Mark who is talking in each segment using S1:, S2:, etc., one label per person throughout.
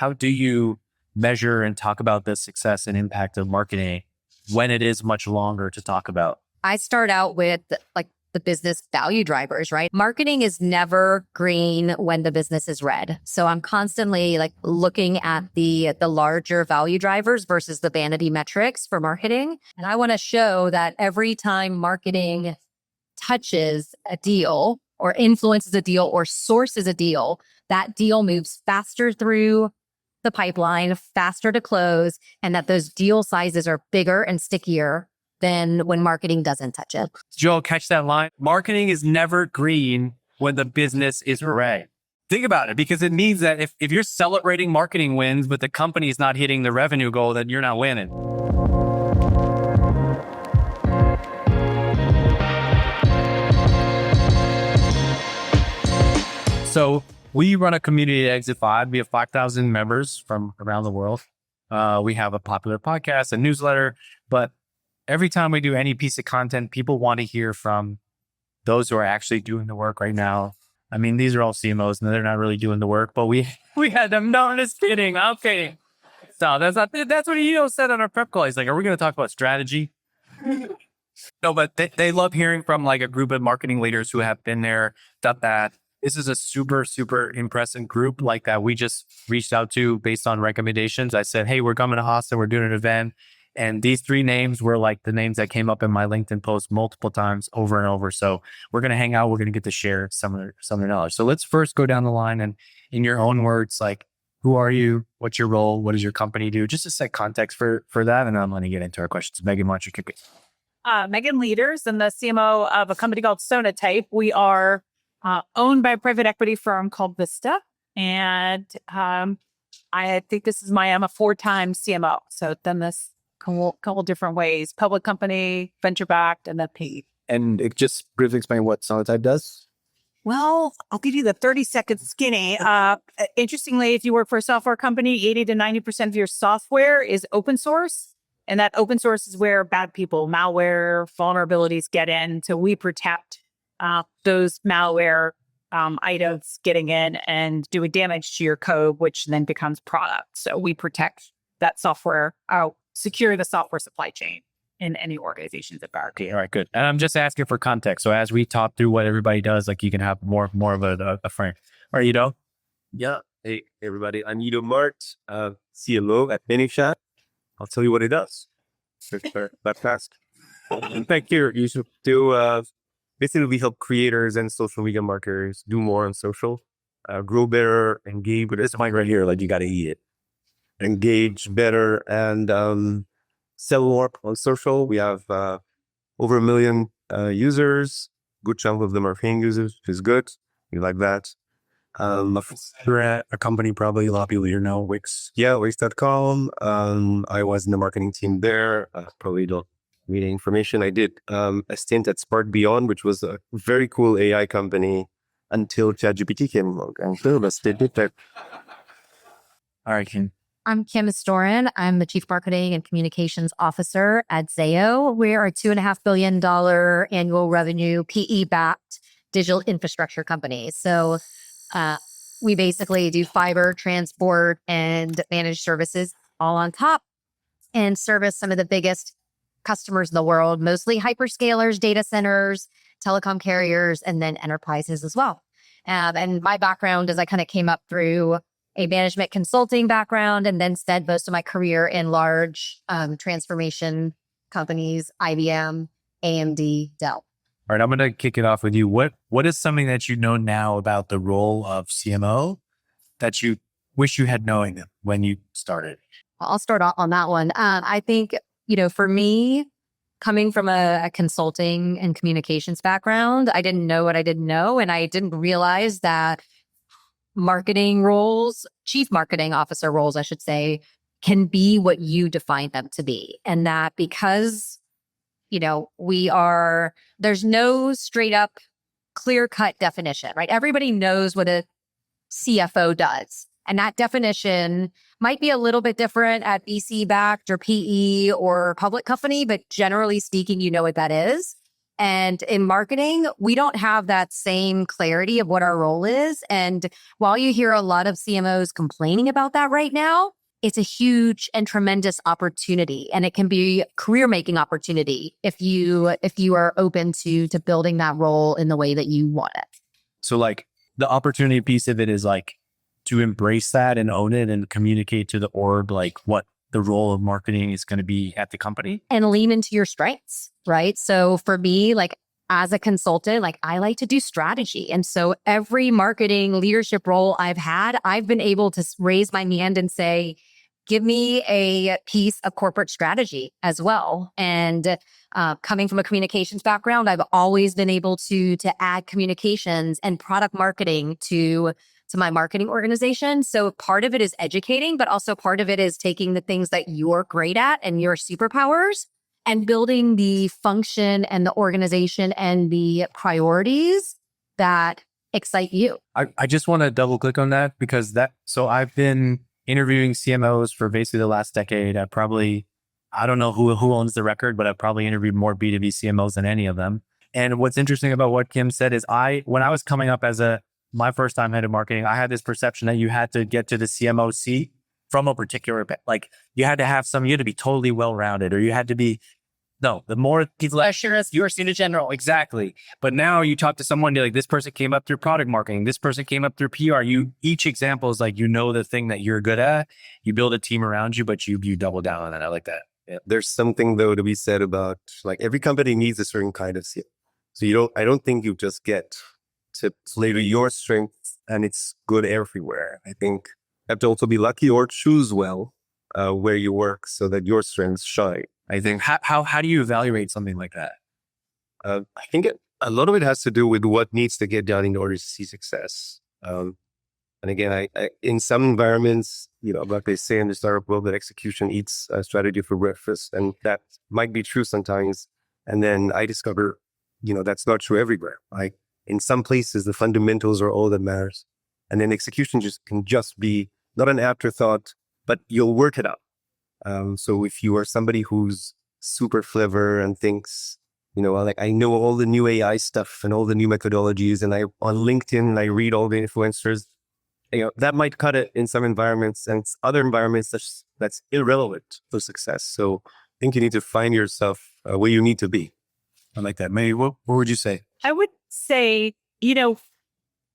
S1: how do you measure and talk about the success and impact of marketing when it is much longer to talk about?
S2: I start out with like the business value drivers, right? Marketing is never green when the business is red. So I'm constantly like looking at the larger value drivers versus the vanity metrics for marketing. And I want to show that every time marketing touches a deal or influences a deal or sources a deal, that deal moves faster through the pipeline, faster to close, and that those deal sizes are bigger and stickier than when marketing doesn't touch it.
S1: Did you all catch that line? Marketing is never green when the business is red. Think about it, because it means that if you're celebrating marketing wins, but the company's not hitting the revenue goal, then you're not winning. So we run a community at Exit 5. We have 5,000 members from around the world. We have a popular podcast, a newsletter, but every time we do any piece of content, people want to hear from those who are actually doing the work right now. I mean, these are all CMOs and they're not really doing the work, but we had them. No, I'm just kidding. I'm kidding. So that's what Ido said on our prep call. He's like, are we going to talk about strategy? No, but they love hearing from like a group of marketing leaders who have been there, done that. This is a super, super impressive group like that we just reached out to based on recommendations. I said, hey, we're coming to Austin. We're doing an event. And these 3 names were like the names that came up in my LinkedIn post multiple times over and over. So we're going to hang out. We're going to get to share some of their knowledge. So let's first go down the line and in your own words, like, who are you? What's your role? What does your company do? Just to set context for that. And I'm going to get into our questions. Megan, why don't you kick it?
S3: Megan Lueders, and the CMO of a company called Sonatype. We are owned by a private equity firm called Vista. And I think I'm a 4-time CMO. So done this couple different ways: public company, venture backed, and then PE.
S4: And it just briefly explain what Sonatype does.
S3: Well, I'll give you the 30-second skinny. Interestingly, if you work for a software company, 80 to 90% of your software is open source. And that open source is where bad people, malware, vulnerabilities get in. So we protect those malware items getting in and doing damage to your code, which then becomes product. So we protect that software out. Secure the software supply chain in any organizations at Barricade.
S1: Okay, all right, good. And I'm just asking for context. So as we talk through what everybody does, like you can have more of a frame. All right, Ido?
S5: Yeah. Hey, everybody. I'm Ido Mart, CMO at ManyChat. I'll tell you what it does. That fast. In fact, here, you should do, basically we help creators and social media marketers do more on social, grow better, engage. But this mic right here, like you got to eat it. Engage better and sell more on social. We have over 1 million users. Good chunk of them are paying users, which is good. We like that.
S4: You're at a company probably a lot of people here know, Wix.
S5: Yeah, Wix.com. I was in the marketing team there. Probably don't read the information. I did a stint at Spark Beyond, which was a very cool AI company until ChatGPT came along. And so that's the
S1: All right, Kim.
S2: I'm Kim Storin. I'm the Chief Marketing and Communications Officer at Zayo. We're a $2.5 billion annual revenue, PE-backed digital infrastructure company. So we basically do fiber, transport, and managed services all on top and service some of the biggest customers in the world, mostly hyperscalers, data centers, telecom carriers, and then enterprises as well. And my background is I kind of came up through a management consulting background and then spent most of my career in large transformation companies, IBM, AMD, Dell.
S1: All right, I'm going to kick it off with you. What is something that you know now about the role of CMO that you wish you had known when you started?
S2: I'll start on that one. I think, for me, coming from a consulting and communications background, I didn't know what I didn't know. And I didn't realize that marketing roles, chief marketing officer roles, I should say, can be what you define them to be. And that because, there's no straight up clear cut definition, right? Everybody knows what a CFO does. And that definition might be a little bit different at VC backed or PE or public company, but generally speaking, you know what that is. And in marketing, we don't have that same clarity of what our role is. And while you hear a lot of CMOs complaining about that right now, it's a huge and tremendous opportunity. And it can be a career-making opportunity if you are open to building that role in the way that you want it.
S1: So like the opportunity piece of it is like to embrace that and own it and communicate to the org like what the role of marketing is going to be at the company.
S2: And lean into your strengths, right? So for me, like as a consultant, like I like to do strategy. And so every marketing leadership role I've had, I've been able to raise my hand and say, give me a piece of corporate strategy as well. And coming from a communications background, I've always been able to add communications and product marketing to my marketing organization. So part of it is educating, but also part of it is taking the things that you're great at and your superpowers and building the function and the organization and the priorities that excite you.
S1: I just want to double click on that because so I've been interviewing CMOs for basically the last decade. I don't know who owns the record, but I've probably interviewed more B2B CMOs than any of them. And what's interesting about what Kim said is when I was coming up as my first time head of marketing, I had this perception that you had to get to the CMO seat from a particular, like you had to be totally well-rounded, or you had to be, no, the more people that sure as you're senior general. Exactly. But now you talk to someone, you're like, this person came up through product marketing. This person came up through PR. Each example is like, the thing that you're good at, you build a team around you, but you double down on that. I like that.
S5: Yeah. There's something though to be said about like every company needs a certain kind of CMO. So I don't think you just get to play to your strengths and it's good everywhere. I think you have to also be lucky or choose well where you work so that your strengths shine.
S1: I think how do you evaluate something like that?
S5: I think a lot of it has to do with what needs to get done in order to see success. And again, I in some environments, like they say in the startup world, that execution eats strategy for breakfast, and that might be true sometimes. And then I discover, that's not true everywhere. Like in some places, the fundamentals are all that matters, and then execution can just be not an afterthought, but you'll work it out. So if you are somebody who's super clever and thinks, like I know all the new AI stuff and all the new methodologies, and on LinkedIn, I read all the influencers, that might cut it in some environments, and other environments that's irrelevant for success. So I think you need to find yourself where you need to be.
S1: I like that. Maybe what would you say?
S3: I would say,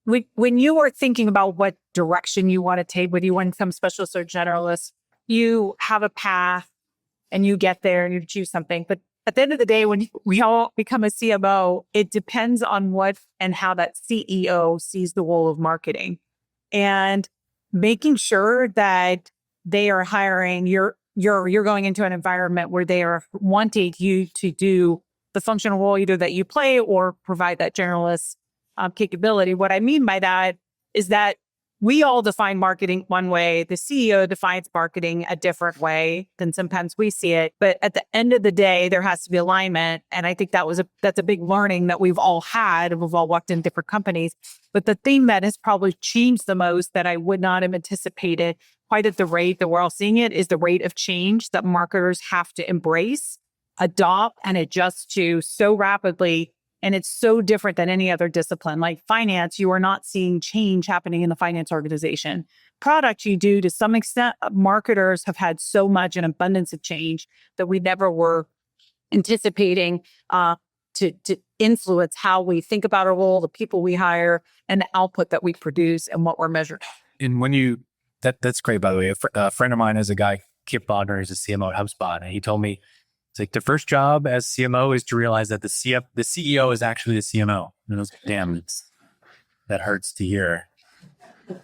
S3: when you are thinking about what direction you want to take, whether you want to become specialist or generalist, you have a path and you get there and you choose something. But at the end of the day, when we all become a CMO, it depends on what and how that CEO sees the role of marketing, and making sure that they are hiring, you're going into an environment where they are wanting you to do the functional role either that you play or provide that generalist capability. What I mean by that is that we all define marketing one way. The CEO defines marketing a different way than sometimes we see it. But at the end of the day, there has to be alignment. And I think that's a big learning that we've all had, and we've all walked in different companies. But the thing that has probably changed the most that I would not have anticipated quite at the rate that we're all seeing it is the rate of change that marketers have to embrace, adopt, and adjust to so rapidly. And it's so different than any other discipline. Like finance, you are not seeing change happening in the finance organization. Product, you do to some extent. Marketers have had so much an abundance of change that we never were anticipating to influence how we think about our role, the people we hire, and the output that we produce and what we're measuring.
S1: And when that's great, by the way. A friend of mine is a guy, Kip Bodner, is a CMO at HubSpot, and he told me, it's like the first job as CMO is to realize that the CEO is actually the CMO. And I was like, damn, that hurts to hear.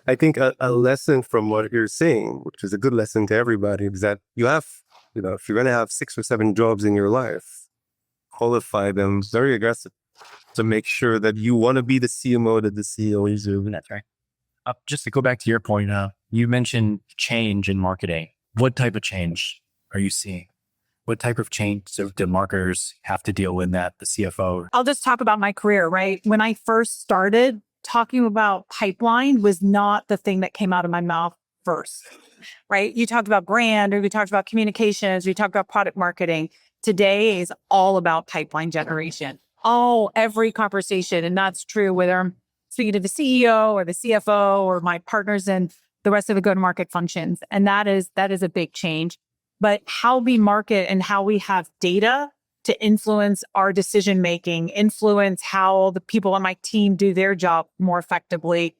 S5: I think a lesson from what you're saying, which is a good lesson to everybody, is that you have, if you're going to have 6 or 7 jobs in your life, qualify them very aggressive to make sure that you want to be the CMO that the CEO is doing.
S1: That's right. Just to go back to your point, you mentioned change in marketing. What type of change are you seeing? What type of change do marketers have to deal with that, the CFO?
S3: I'll just talk about my career, right? When I first started, talking about pipeline was not the thing that came out of my mouth first, right? You talked about brand, or we talked about communications, we talked about product marketing. Today is all about pipeline generation. every conversation. And that's true whether I'm speaking to the CEO or the CFO or my partners and the rest of the go-to-market functions. And that is a big change. But how we market and how we have data to influence our decision-making, influence how the people on my team do their job more effectively,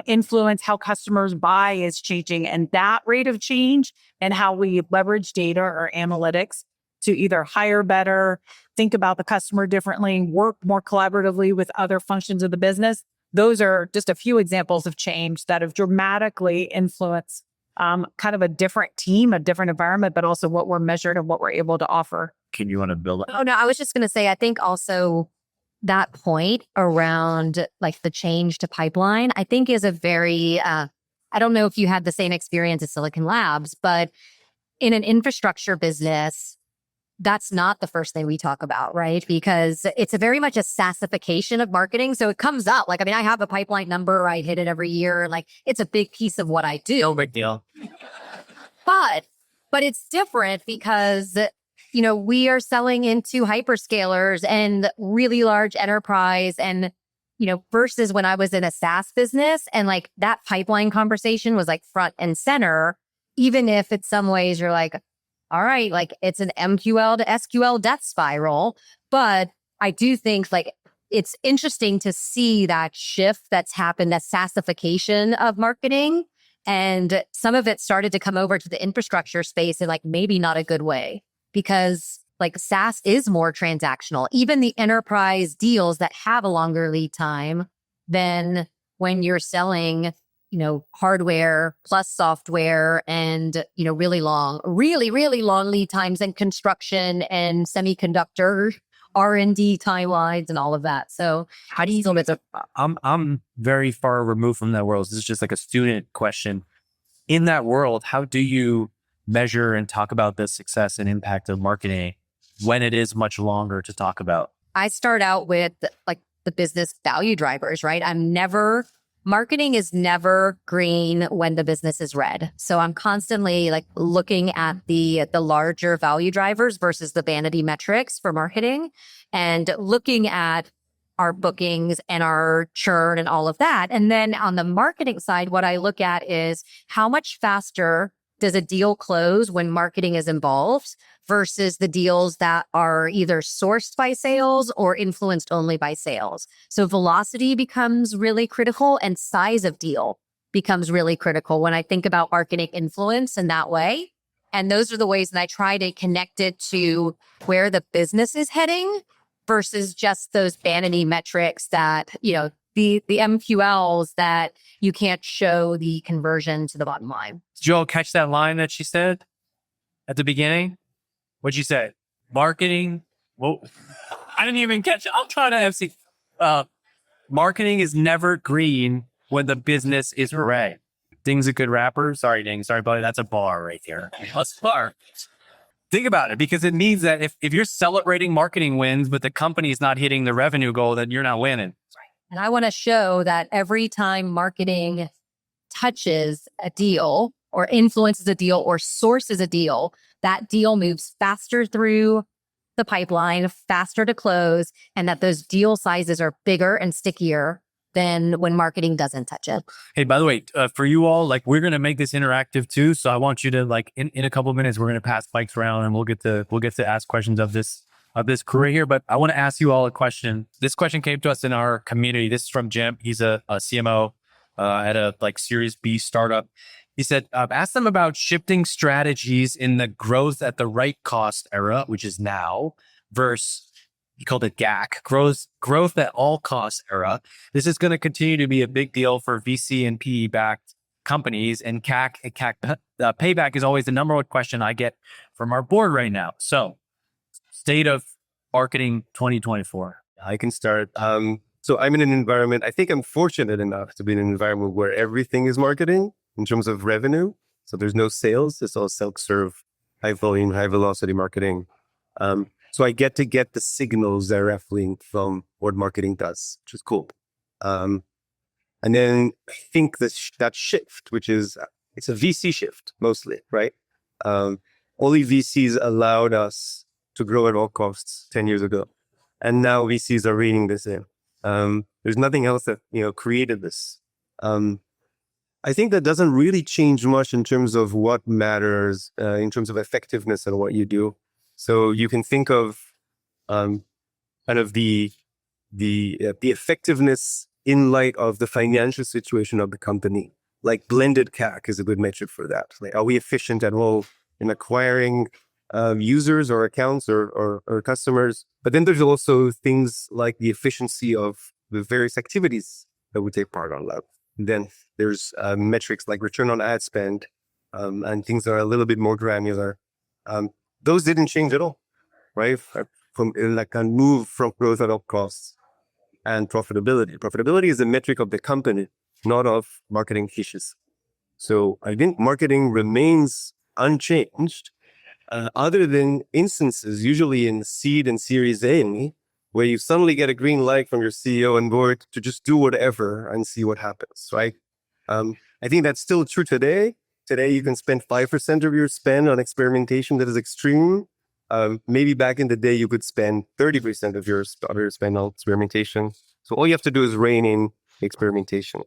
S3: influence how customers buy is changing. And that rate of change and how we leverage data or analytics to either hire better, think about the customer differently, work more collaboratively with other functions of the business. Those are just a few examples of change that have dramatically influenced kind of a different team, a different environment, but also what we're measured and what we're able to offer.
S1: Can you want to build it?
S2: Oh, no, I was just going to say, I think also that point around like the change to pipeline, I think is a very, I don't know if you had the same experience at Silicon Labs, but in an infrastructure business, that's not the first thing we talk about, right? Because it's a very much a SaaSification of marketing. So it comes up like, I mean, I have a pipeline number, I hit it every year. Like it's a big piece of what I do.
S1: No big deal.
S2: But it's different because, you know, we are selling into hyperscalers and really large enterprise and, you know, versus when I was in a SaaS business and like that pipeline conversation was like front and center, even if in some ways you're like, all right, like it's an MQL to SQL death spiral. But I do think like it's interesting to see that shift that's happened, that SaaSification of marketing. And some of it started to come over to the infrastructure space in like maybe not a good way because like SaaS is more transactional. Even the enterprise deals that have a longer lead time than when you're selling, you know, hardware plus software and, you know, really long lead times and construction and semiconductor R&D timelines and all of that. So how do you feel about it?
S1: I'm very far removed from that world. This is just like a student question. In that world, how do you measure and talk about the success and impact of marketing when it is much longer to talk about?
S2: I start out with like the business value drivers, right? Marketing is never green when the business is red. So I'm constantly like looking at the larger value drivers versus the vanity metrics for marketing and looking at our bookings and our churn and all of that. And then on the marketing side, what I look at is how much faster does a deal close when marketing is involved versus the deals that are either sourced by sales or influenced only by sales. So velocity becomes really critical and size of deal becomes really critical when I think about marketing influence in that way. And those are the ways that I try to connect it to where the business is heading versus just those vanity metrics that, you know, the MQLs that you can't show the conversion to the bottom line.
S1: Did you all catch that line that she said at the beginning? What'd she say? Marketing. Well, I didn't even catch it. I'll try to MC. Marketing is never green when the business is red. Ding's a good rapper. Sorry, Ding. Sorry, buddy. That's a bar right there. That's a bar. Think about it, because it means that if you're celebrating marketing wins, but the company is not hitting the revenue goal, then you're not winning.
S2: And I want to show that every time marketing touches a deal or influences a deal or sources a deal, that deal moves faster through the pipeline, faster to close, and that those deal sizes are bigger and stickier than when marketing doesn't touch it.
S1: Hey, by the way, for you all, like we're going to make this interactive too. So I want you to like in a couple of minutes, we're going to pass mics around and we'll get to ask questions of this career here. But I want to ask you all a question. This question came to us in our community. This is from Jim. He's a CMO at a like Series B startup. He said, ask them about shifting strategies in the growth at the right cost era, which is now, versus he called it GAC, growth at all costs era. This is going to continue to be a big deal for VC and PE backed companies, and CAC payback is always the number one question I get from our board right now. So, state of marketing 2024.
S5: I can start. So I'm in an environment, I think I'm fortunate enough to be in an environment where everything is marketing in terms of revenue. So there's no sales. It's all self-serve, high volume, high velocity marketing. So I get the signals directly from what marketing does, which is cool. And then I think that shift, which is, it's a VC shift mostly, right? Only VCs allowed us to grow at all costs 10 years ago. and now VCs are reading this in. There's nothing else that, created this. I think that doesn't really change much in terms of what matters, in terms of effectiveness and what you do. So you can think of kind of the effectiveness in light of the financial situation of the company. Like blended CAC is a good metric for that. Like, are we efficient at all in acquiring users or accounts or customers? But then there's also things like the efficiency of the various activities that we take part on. Then there's metrics like return on ad spend and things that are a little bit more granular. Those didn't change at all, right? From like a move from growth at all costs and profitability. Profitability is a metric of the company, not of marketing efficiency. So I think marketing remains unchanged, other than instances, usually in seed and Series A, where you suddenly get a green light from your CEO and board to just do whatever and see what happens, right? I think that's still true today. Today, you can spend 5% of your spend on experimentation that is extreme. Maybe back in the day, you could spend 30% of your spend on experimentation. So all you have to do is rein in experimentation.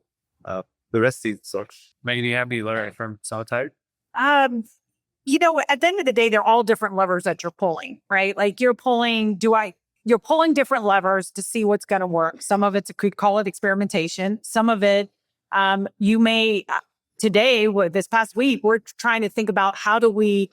S5: The rest sucks.
S1: Megan, do you have any learn from Sonatype?
S3: At the end of the day, they're all different levers that you're pulling, right? Like you're pulling different levers to see what's going to work. Some of it's, could call it experimentation. Some of it, you may, today, this past week, we're trying to think about how do we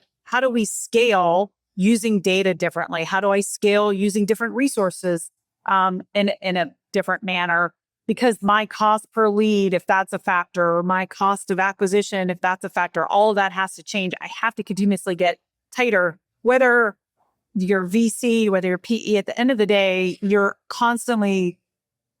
S3: scale using data differently? How do I scale using different resources in a different manner? Because my cost per lead, if that's a factor, or my cost of acquisition, if that's a factor, all of that has to change. I have to continuously get tighter, whether you're VC, whether you're PE. At the end of the day, you're constantly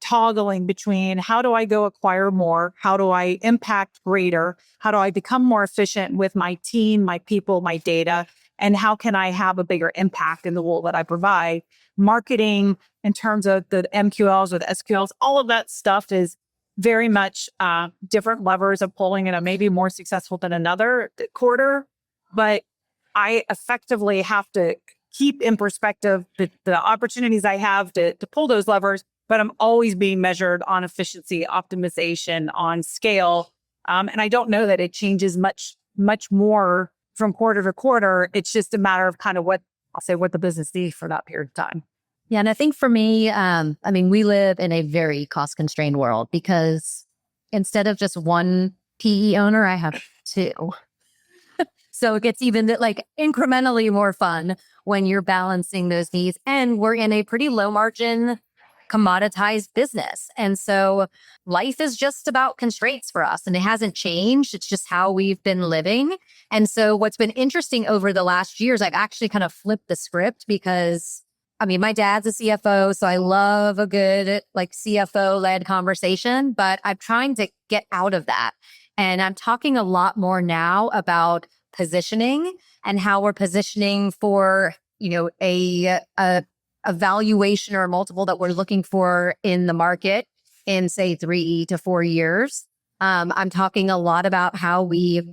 S3: toggling between how do I go acquire more? How do I impact greater? How do I become more efficient with my team, my people, my data? And how can I have a bigger impact in the role that I provide? Marketing in terms of the MQLs or the SQLs, all of that stuff is very much different levers of pulling, and I may be more successful than another quarter. But I effectively have to keep in perspective the opportunities I have to pull those levers, but I'm always being measured on efficiency, optimization, on scale. And I don't know that it changes much more from quarter to quarter. It's just a matter of kind of what the business needs for that period of time.
S2: Yeah. And I think for me, we live in a very cost constrained world because instead of just one PE owner, I have two. So it gets even incrementally more fun when you're balancing those needs. And we're in a pretty low margin, commoditized business. And so life is just about constraints for us, and it hasn't changed. It's just how we've been living. And so what's been interesting over the last years, I've actually kind of flipped the script because my dad's a CFO, so I love a good CFO led conversation, but I'm trying to get out of that. And I'm talking a lot more now about positioning and how we're positioning for, a valuation or a multiple that we're looking for in the market in say 3 to 4 years. I'm talking a lot about how we,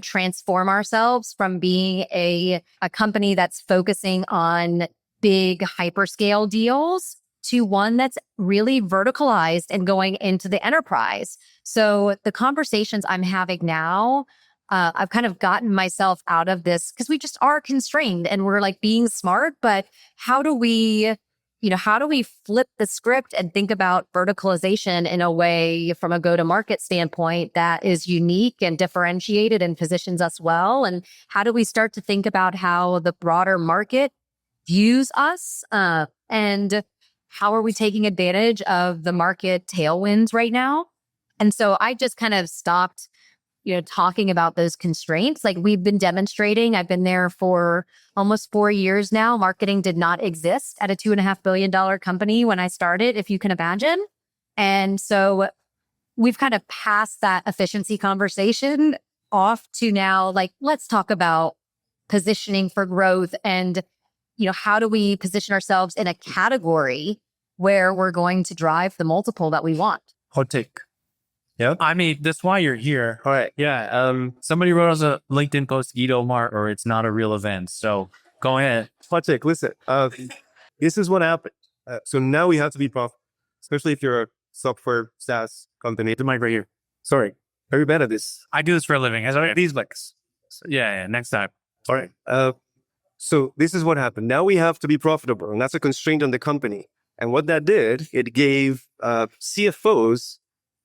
S2: transform ourselves from being a company that's focusing on big hyperscale deals to one that's really verticalized and going into the enterprise. So the conversations I'm having now, I've kind of gotten myself out of this because we just are constrained and we're being smart, but how do we flip the script and think about verticalization in a way from a go-to-market standpoint that is unique and differentiated and positions us well? And how do we start to think about how the broader market views us? And how are we taking advantage of the market tailwinds right now? And so I just kind of stopped talking about those constraints. We've been demonstrating, I've been there for almost 4 years now. Marketing did not exist at a $2.5 billion company when I started, if you can imagine. And so we've kind of passed that efficiency conversation off to now, let's talk about positioning for growth and, how do we position ourselves in a category where we're going to drive the multiple that we want?
S1: Hot take.
S5: Yeah.
S1: That's why you're here.
S5: All right.
S1: Yeah. Somebody wrote us a LinkedIn post, Ido Mart, or it's not a real event. So go ahead.
S5: Hot take. Listen, this is what happened. So now we have to be profitable, especially if you're a software SaaS company.
S1: The mic right here.
S5: Sorry, very bad at this.
S1: I do this for a living. These mics. Yeah. Next time.
S5: All right. So this is what happened. Now we have to be profitable, and that's a constraint on the company. And what that did, it gave CFOs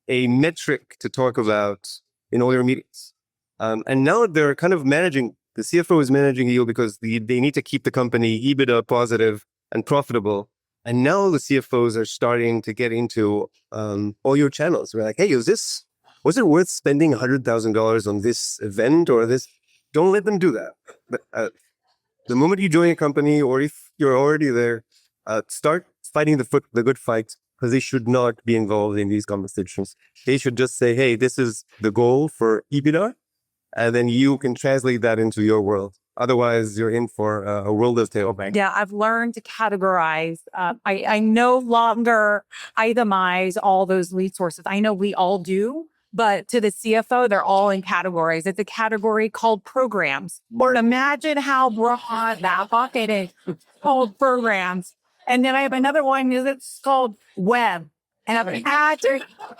S5: a metric to talk about in all their meetings. And now they're kind of managing, the CFO is managing you because they need to keep the company EBITDA positive and profitable. And now the CFOs are starting to get into all your channels. We're like, hey, was it worth spending $100,000 on this event or this? Don't let them do that. But, the moment you join a company, or if you're already there, start fighting the good fight, because they should not be involved in these conversations. They should just say, hey, this is the goal for EBITDA, and then you can translate that into your world. Otherwise, you're in for a world of tailbank.
S3: Yeah, I've learned to categorize. I no longer itemize all those lead sources. I know we all do, but to the CFO, they're all in categories. It's a category called programs. But imagine how broad that bucket is called programs. And then I have another one that's called web. And I've had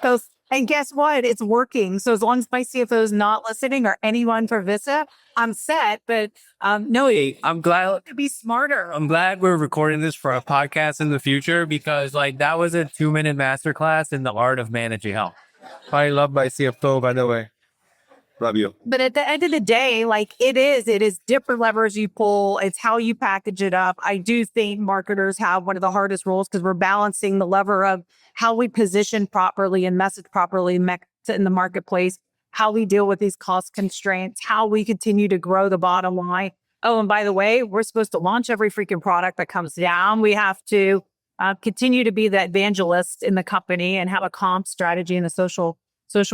S3: those. And guess what? It's working. So as long as my CFO is not listening or anyone for Vista, I'm set. But no,
S1: I'm glad
S3: to be smarter.
S1: I'm glad we're recording this for a podcast in the future, because that was a 2-minute masterclass in the art of managing health.
S5: I love my CFO, by the way. Love you.
S3: But at the end of the day, it is different levers you pull. It's how you package it up. I do think marketers have one of the hardest roles, because we're balancing the lever of how we position properly and message properly in the marketplace, how we deal with these cost constraints, how we continue to grow the bottom line. Oh, and by the way, we're supposed to launch every freaking product that comes down. We have to continue to be the evangelist in the company and have a comp strategy in the social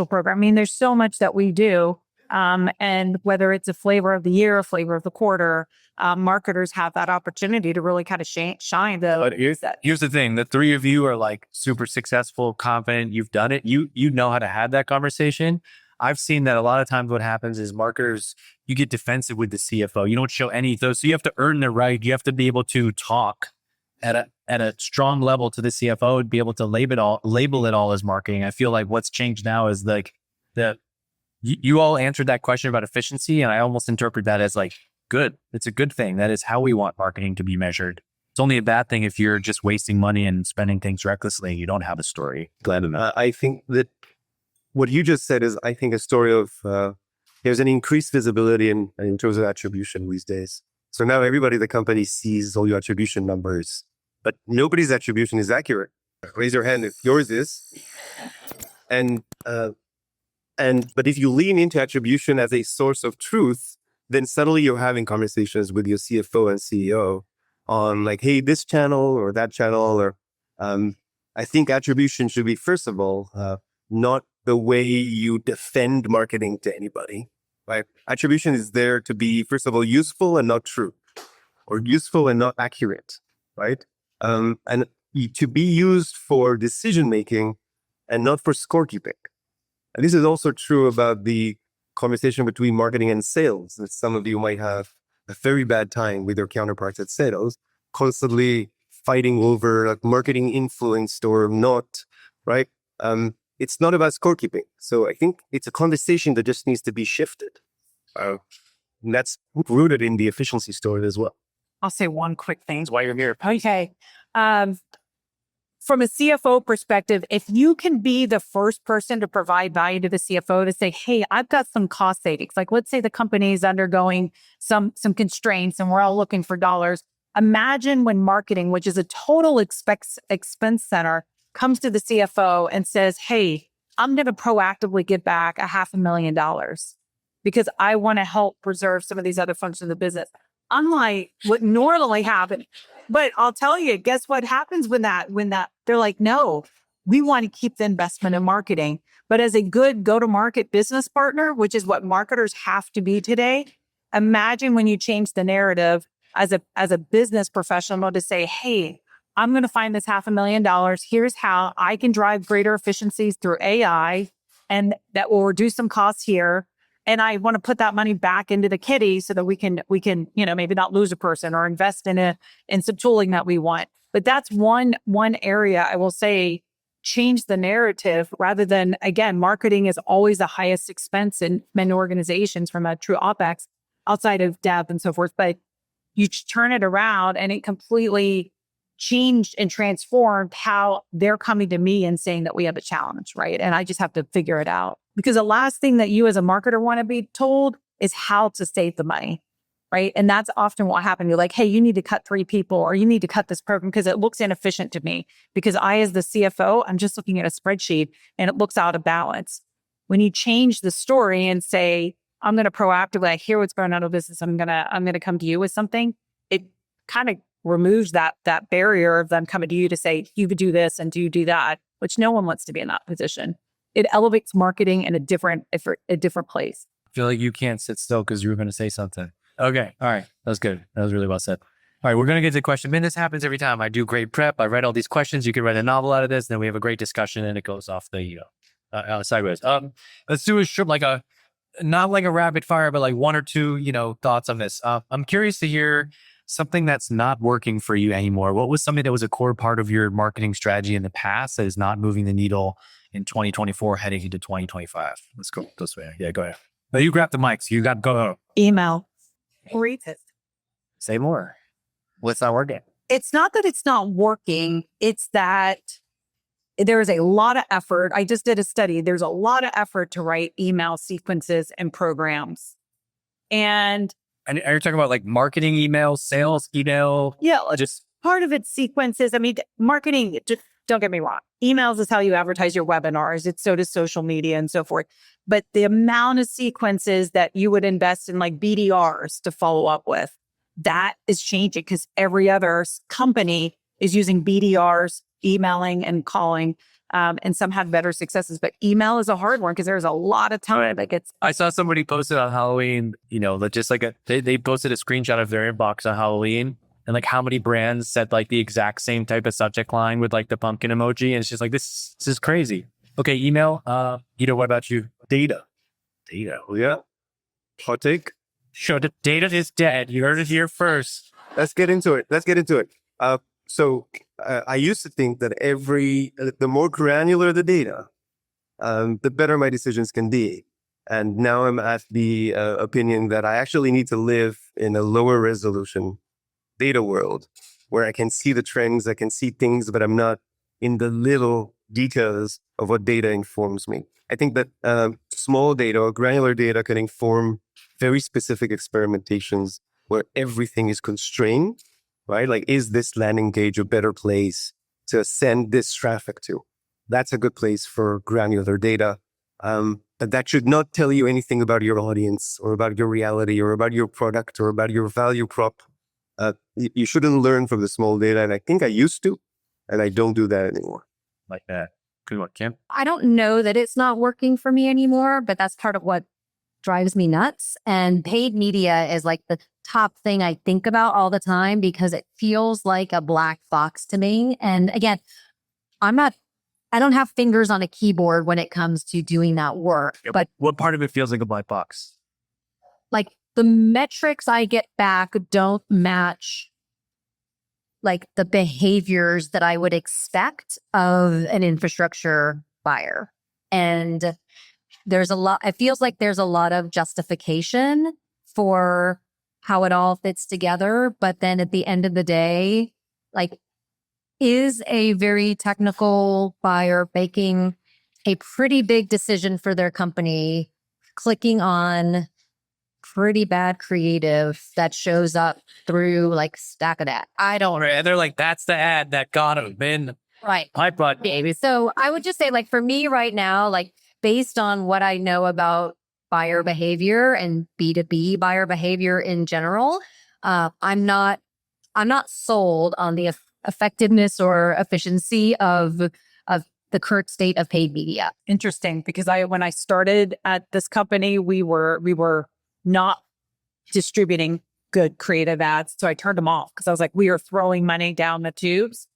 S3: program. I mean, there's so much that we do. And whether it's a flavor of the year, a flavor of the quarter, marketers have that opportunity to really kind of shine.
S1: But here's the thing. The three of you are super successful, confident. You've done it. You know how to have that conversation. I've seen that a lot of times what happens is marketers, you get defensive with the CFO. You don't show any of those. So you have to earn the right. You have to be able to talk at a strong level to the CFO and be able to label it all as marketing. I feel like what's changed now is you all answered that question about efficiency, and I almost interpret that as good. It's a good thing. That is how we want marketing to be measured. It's only a bad thing if you're just wasting money and spending things recklessly. You don't have a story.
S5: Glad enough. I think that what you just said is, I think, a story of there's an increased visibility in terms of attribution these days. So now everybody in the company sees all your attribution numbers, but nobody's attribution is accurate. Raise your hand if yours is. But if you lean into attribution as a source of truth, then suddenly you're having conversations with your CFO and CEO on hey, this channel or that channel, or I think attribution should be, first of all, not the way you defend marketing to anybody. Right? Attribution is there to be, first of all, useful and not true, or useful and not accurate, right? And to be used for decision making and not for scorekeeping. And this is also true about the conversation between marketing and sales. That some of you might have a very bad time with your counterparts at sales, constantly fighting over marketing influenced or not, right? It's not about scorekeeping. So I think it's a conversation that just needs to be shifted. And that's rooted in the efficiency story as well.
S3: I'll say one quick thing.
S1: That's why you're here.
S3: Okay. From a CFO perspective, if you can be the first person to provide value to the CFO to say, hey, I've got some cost savings. Let's say the company is undergoing some constraints and we're all looking for dollars. Imagine when marketing, which is a total expense center, comes to the CFO and says, hey, I'm going to proactively give back $500,000 because I want to help preserve some of these other functions of the business. Unlike what normally happens. But I'll tell you, guess what happens when they're like, no, we want to keep the investment in marketing. But as a good go-to-market business partner, which is what marketers have to be today, imagine when you change the narrative as a business professional to say, hey, I'm going to find this $500,000. Here's how I can drive greater efficiencies through AI, and that will reduce some costs here. And I want to put that money back into the kitty so that we can, maybe not lose a person or invest in some tooling that we want. But that's one area I will say, change the narrative rather than, again, marketing is always the highest expense in many organizations from a true OpEx outside of dev and so forth. But you turn it around and it completely changed and transformed how they're coming to me and saying that we have a challenge, right? And I just have to figure it out. Because the last thing that you as a marketer want to be told is how to save the money, right? And that's often what happens. You're like, hey, you need to cut 3 people or you need to cut this program because it looks inefficient to me. Because I, as the CFO, I'm just looking at a spreadsheet and it looks out of balance. When you change the story and say, I'm going to proactively, I hear what's going on in business, I'm going to come to you with something, it kind of removes that barrier of them coming to you to say, you could do this and do that, which no one wants to be in that position. It elevates marketing in a different place.
S1: I feel like you can't sit still because you were going to say something. Okay. All right. That was good. That was really well said. All right. We're going to get to the question. Man, this happens every time. I do great prep. I write all these questions. You can write a novel out of this. And then we have a great discussion and it goes off the sideways. Let's do not like a rapid fire, but like 1 or 2, thoughts on this. I'm curious to hear something that's not working for you anymore. What was something that was a core part of your marketing strategy in the past that is not moving the needle in 2024 heading into 2025? Let's go this way. Yeah, go ahead. But you grab the mics. You got to go.
S3: Email. Read it.
S1: Say more. What's not working?
S3: It's not that it's not working. It's that there is a lot of effort. I just did a study. There's a lot of effort to write email sequences and programs. And
S1: are you talking about like marketing email, sales email?
S3: Yeah,
S1: just
S3: part of it's sequences. I mean, marketing, just don't get me wrong. Emails is how you advertise your webinars. It's so does social media and so forth. But the amount of sequences that you would invest in like BDRs to follow up with, that is changing because every other company is using BDRs, emailing and calling. And some have better successes, but email is a hard one because there's a lot of time that gets.
S1: I saw somebody posted on Halloween, just like they posted a screenshot of their inbox on Halloween and like how many brands said like the exact same type of subject line with like the pumpkin emoji. And it's just like, this is crazy. Okay. Email. Ido, what about you? Data.
S5: Yeah. Hot take.
S1: Sure. The data is dead. You heard it here first.
S5: Let's get into it. So I used to think that the more granular the data, the better my decisions can be. And now I'm at the opinion that I actually need to live in a lower resolution data world where I can see the trends, I can see things, but I'm not in the little details of what data informs me. I think that small data or granular data can inform very specific experimentations where everything is constrained. Right? Like, is this landing page a better place to send this traffic to? That's a good place for granular data. But that should not tell you anything about your audience or about your reality or about your product or about your value prop. You shouldn't learn from the small data. And I think I used to, and I don't do that anymore.
S1: Like that. Good one, Kim.
S2: I don't know that it's not working for me anymore, but that's part of what drives me nuts. And paid media is like the top thing I think about all the time because it feels like a black box to me. And again, I don't have fingers on a keyboard when it comes to doing that work.
S1: Yeah,
S2: but
S1: what part of it feels like a black box?
S2: Like the metrics I get back don't match like the behaviors that I would expect of an infrastructure buyer. And it feels like there's a lot of justification for how it all fits together. But then at the end of the day, like, is a very technical buyer making a pretty big decision for their company, clicking on pretty bad creative that shows up through like stack of that? I don't know.
S1: And they're like, that's the ad that got him in.
S2: Right.
S1: Pipeline, baby.
S2: So I would just say, like, for me right now, like, based on what I know about buyer behavior and B2B buyer behavior in general, I'm not sold on the effectiveness or efficiency of the current state of paid media.
S3: Interesting, because when I started at this company, we were not distributing good creative ads, so I turned them off because I was like, we are throwing money down the tubes.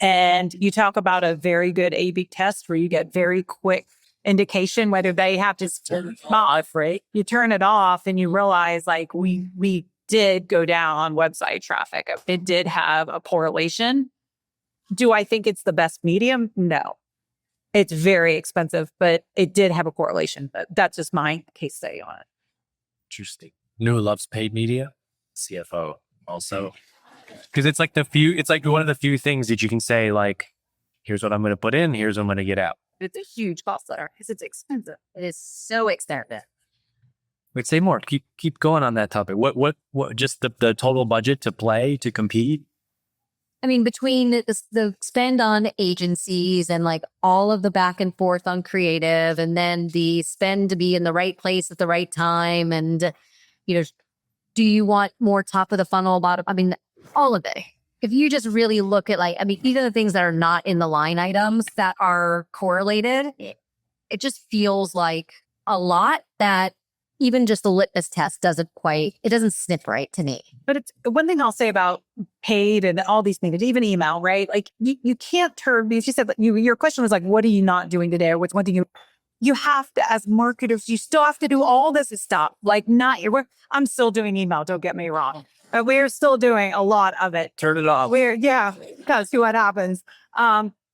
S3: And you talk about a very good A/B test where you get very quick indication whether they have to turn it off, right? You turn it off and you realize like we did go down on website traffic. It did have a correlation. Do I think it's the best medium? No. It's very expensive, but it did have a correlation. But that's just my case study on it.
S1: Interesting. You know who loves paid media? CFO also. Because it's like it's like one of the few things that you can say, like, here's what I'm going to put in, here's what I'm going to get out.
S3: It's a huge cost center because it's expensive.
S2: It is so expensive.
S1: Wait, say more. Keep going on that topic. What just the total budget to play, to compete?
S2: I mean, between the spend on agencies and like all of the back and forth on creative, and then the spend to be in the right place at the right time. And, do you want more top of the funnel, bottom? I mean, all of it. If you just really look at even the things that are not in the line items that are correlated, it just feels like a lot that even just the litmus test doesn't snip right to me.
S3: But it's one thing I'll say about paid and all these things, even email, right? Like you can't turn, because you said that your question was like, what are you not doing today? Or what's one thing you have to, as marketers, you still have to do all this stuff. Like I'm still doing email. Don't get me wrong. We're still doing a lot of it.
S1: Turn it off.
S3: Because see what happens.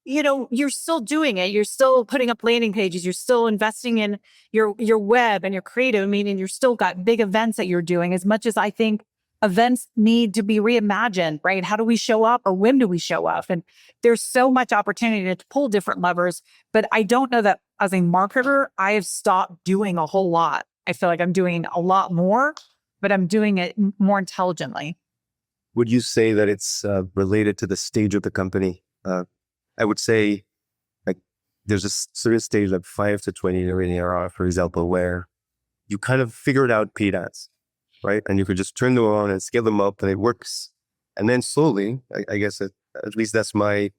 S3: You're still doing it. You're still putting up landing pages. You're still investing in your web and your creative, meaning you're still got big events that you're doing. As much as I think events need to be reimagined, right? How do we show up, or when do we show up? And there's so much opportunity to pull different levers, but I don't know that as a marketer, I have stopped doing a whole lot. I feel like I'm doing a lot more, but I'm doing it more intelligently.
S5: Would you say that it's related to the stage of the company? I would say, like, there's a certain stage, like 5 to 20 in ARR, for example, where you kind of figured out paid ads, right? And you could just turn them on and scale them up, and it works. And then slowly, I guess at least that's my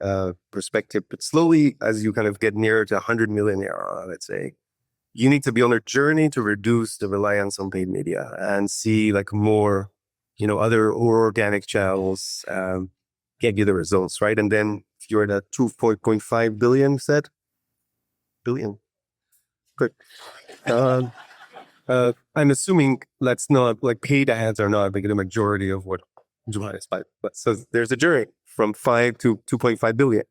S5: perspective, but slowly, as you kind of get nearer to 100 million ARR, let's say, you need to be on a journey to reduce the reliance on paid media and see like more, other organic channels get you the results, right? And then if you're at a 2.5 billion billion. Good. I'm assuming that's not like paid ads are not like the majority of what July is. But so there's a journey from 5 to 2.5 billion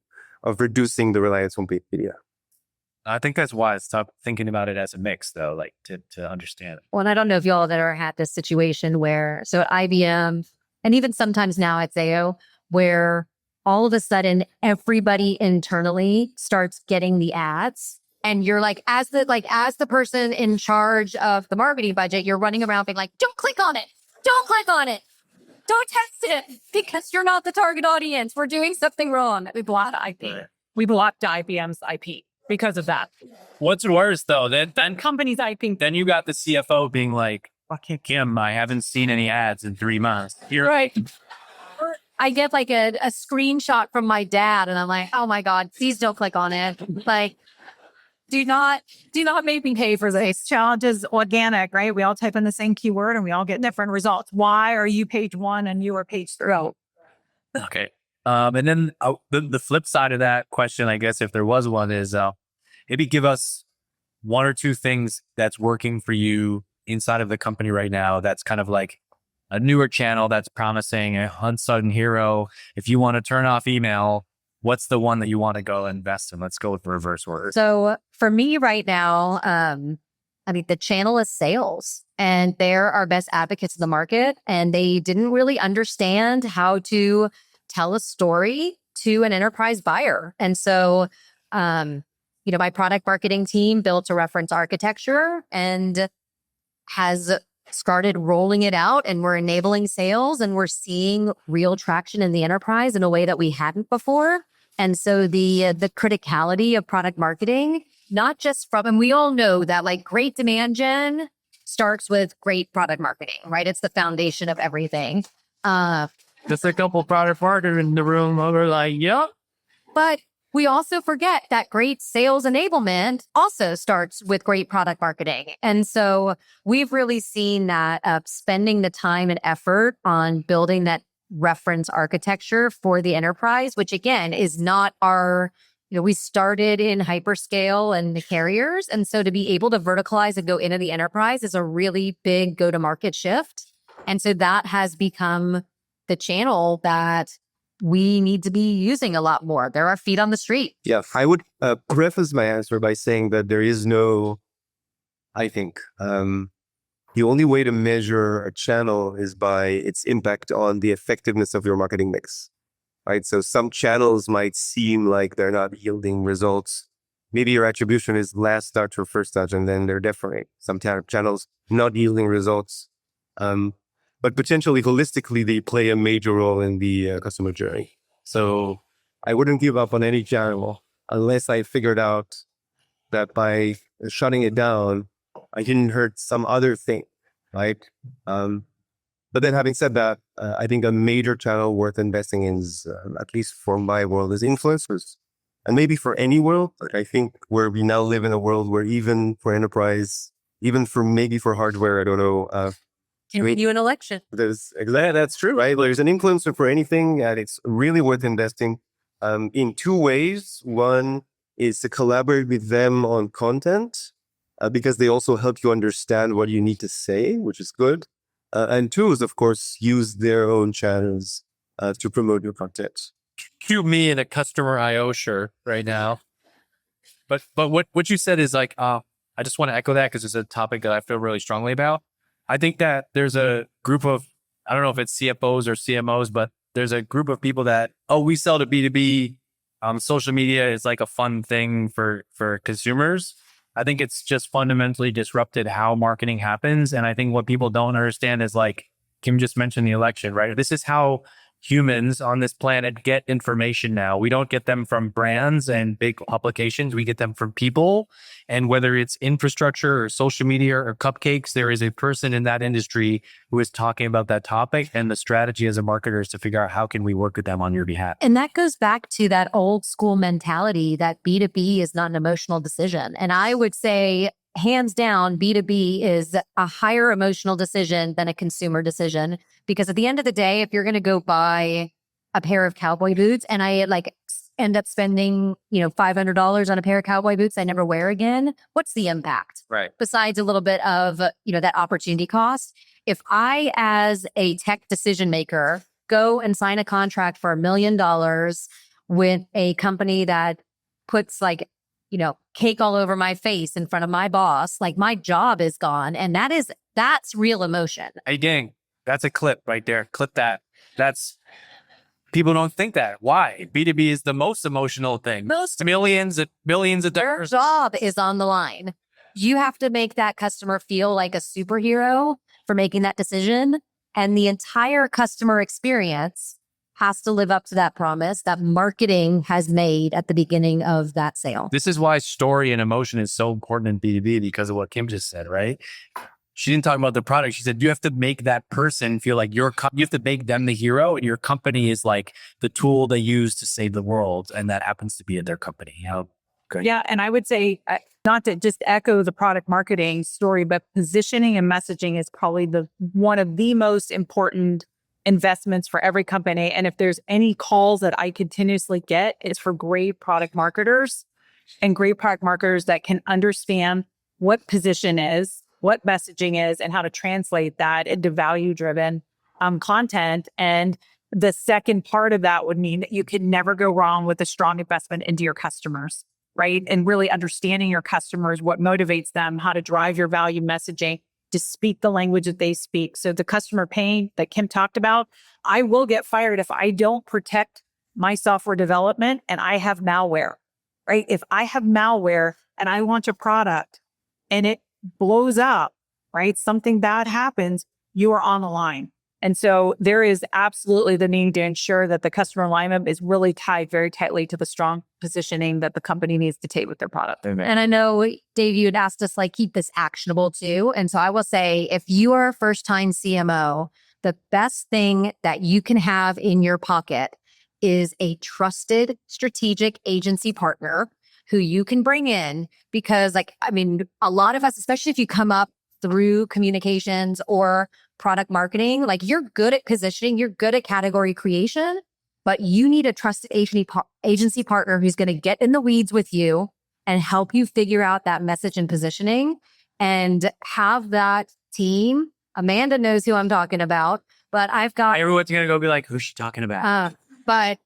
S5: of reducing the reliance on paid media.
S1: I think that's why I stopped thinking about it as a mix, though, like to understand it.
S2: Well, and I don't know if y'all have ever had this situation where, so at IBM, and even sometimes now at Zayo, where all of a sudden everybody internally starts getting the ads. And you're like, as the person in charge of the marketing budget, you're running around being like, don't click on it. Don't click on it. Don't test it because you're not the target audience. We're doing something wrong. We blocked IP.
S3: We blocked IBM's IP because of that.
S1: What's worse, though, then
S3: Company's IP.
S1: then you got the CFO being like, "Fucking Kim, I haven't seen any ads in 3 months." You're
S2: right. I get like a screenshot from my dad, and I'm like, "Oh my God, please don't click on it." Like, do not make me pay for this.
S3: Challenge is organic, right? We all type in the same keyword and we all get different results. Why are you page 1 and you are page 3?
S1: Okay. And then the flip side of that question, I guess, if there was one, is maybe give us 1 or 2 things that's working for you inside of the company right now. That's kind of like a newer channel that's promising, a unsung hero. If you want to turn off email, what's the one that you want to go invest in? Let's go with reverse order.
S2: So for me right now, the channel is sales, and they're our best advocates in the market. And they didn't really understand how to tell a story to an enterprise buyer. And so, my product marketing team built a reference architecture and has started rolling it out, and we're enabling sales, and we're seeing real traction in the enterprise in a way that we hadn't before. And so the criticality of product marketing, not just from, and we all know that like great demand gen starts with great product marketing, right? It's the foundation of everything.
S1: Just a couple product marketers in the room over like, yep.
S2: But we also forget that great sales enablement also starts with great product marketing. And so we've really seen that spending the time and effort on building that reference architecture for the enterprise, which again is not our, we started in hyperscale and the carriers. And so to be able to verticalize and go into the enterprise is a really big go-to-market shift. And so that has become the channel that we need to be using a lot more. There are feet on the street.
S5: Yeah, I would preface my answer by saying that there is no, I think, the only way to measure a channel is by its impact on the effectiveness of your marketing mix, right? So some channels might seem like they're not yielding results. Maybe your attribution is last touch or first touch, and then they're different. Some channels not yielding results. But potentially holistically, they play a major role in the customer journey. So I wouldn't give up on any channel unless I figured out that by shutting it down, I didn't hurt some other thing, right? But then having said that, I think a major channel worth investing in is, at least for my world, is influencers. And maybe for any world, but I think where we now live in a world where even for enterprise, even for maybe for hardware, I don't know,
S2: Can read you an election.
S5: that's true, right? There's an influencer for anything, and it's really worth investing in two ways. One is to collaborate with them on content because they also help you understand what you need to say, which is good. And two is, of course, use their own channels to promote your content.
S1: Cue me in a customer IO shirt right now. But what you said is like, I just want to echo that because it's a topic that I feel really strongly about. I think that there's a group of, I don't know if it's CFOs or CMOs, but there's a group of people that, we sell to B2B. Social media is like a fun thing for consumers. I think it's just fundamentally disrupted how marketing happens. And I think what people don't understand is, like Kim just mentioned, the election, right? This is how humans on this planet get information now. We don't get them from brands and big publications. We get them from people. And whether it's infrastructure or social media or cupcakes, there is a person in that industry who is talking about that topic. And the strategy as a marketer is to figure out how can we work with them on your behalf.
S2: And that goes back to that old school mentality that B2B is not an emotional decision. And I would say, hands down, B2B is a higher emotional decision than a consumer decision. Because at the end of the day, if you're going to go buy a pair of cowboy boots and I end up spending, $500 on a pair of cowboy boots I never wear again, what's the impact?
S1: Right.
S2: Besides a little bit of, that opportunity cost. If I, as a tech decision maker, go and sign a contract for $1 million with a company that puts cake all over my face in front of my boss, my job is gone. And that's real emotion.
S1: Hey, gang, that's a clip right there. Clip that. People don't think that. Why? B2B is the most emotional thing. Most millions of
S2: Their
S1: dollars.
S2: job is on the line. You have to make that customer feel like a superhero for making that decision. And the entire customer experience has to live up to that promise that marketing has made at the beginning of that sale.
S1: This is why story and emotion is so important in B2B because of what Kim just said, right? She didn't talk about the product. She said, you have to make that person feel like you have to make them the hero, and your company is like the tool they use to save the world. And that happens to be in their company.
S3: Yeah. And I would say, not to just echo the product marketing story, but positioning and messaging is probably one of the most important investments for every company. And if there's any calls that I continuously get, it's for great product marketers that can understand what position is, what messaging is, and how to translate that into value-driven content. And the second part of that would mean that you can never go wrong with a strong investment into your customers, right? And really understanding your customers, what motivates them, how to drive your value messaging, to speak the language that they speak. So the customer pain that Kim talked about, I will get fired if I don't protect my software development and I have malware, right? If I have malware and I launch a product and it blows up, right? Something bad happens, you are on the line. And so there is absolutely the need to ensure that the customer alignment is really tied very tightly to the strong positioning that the company needs to take with their product.
S2: And I know, Dave, you had asked us keep this actionable too. And so I will say, if you are a first-time CMO, the best thing that you can have in your pocket is a trusted strategic agency partner who you can bring in because a lot of us, especially if you come up through communications or product marketing, you're good at positioning, you're good at category creation, but you need a trusted agency partner who's going to get in the weeds with you and help you figure out that message and positioning and have that team. Amanda knows who I'm talking about, but I've got
S1: Everyone's going to go be like, who's she talking about?
S2: But,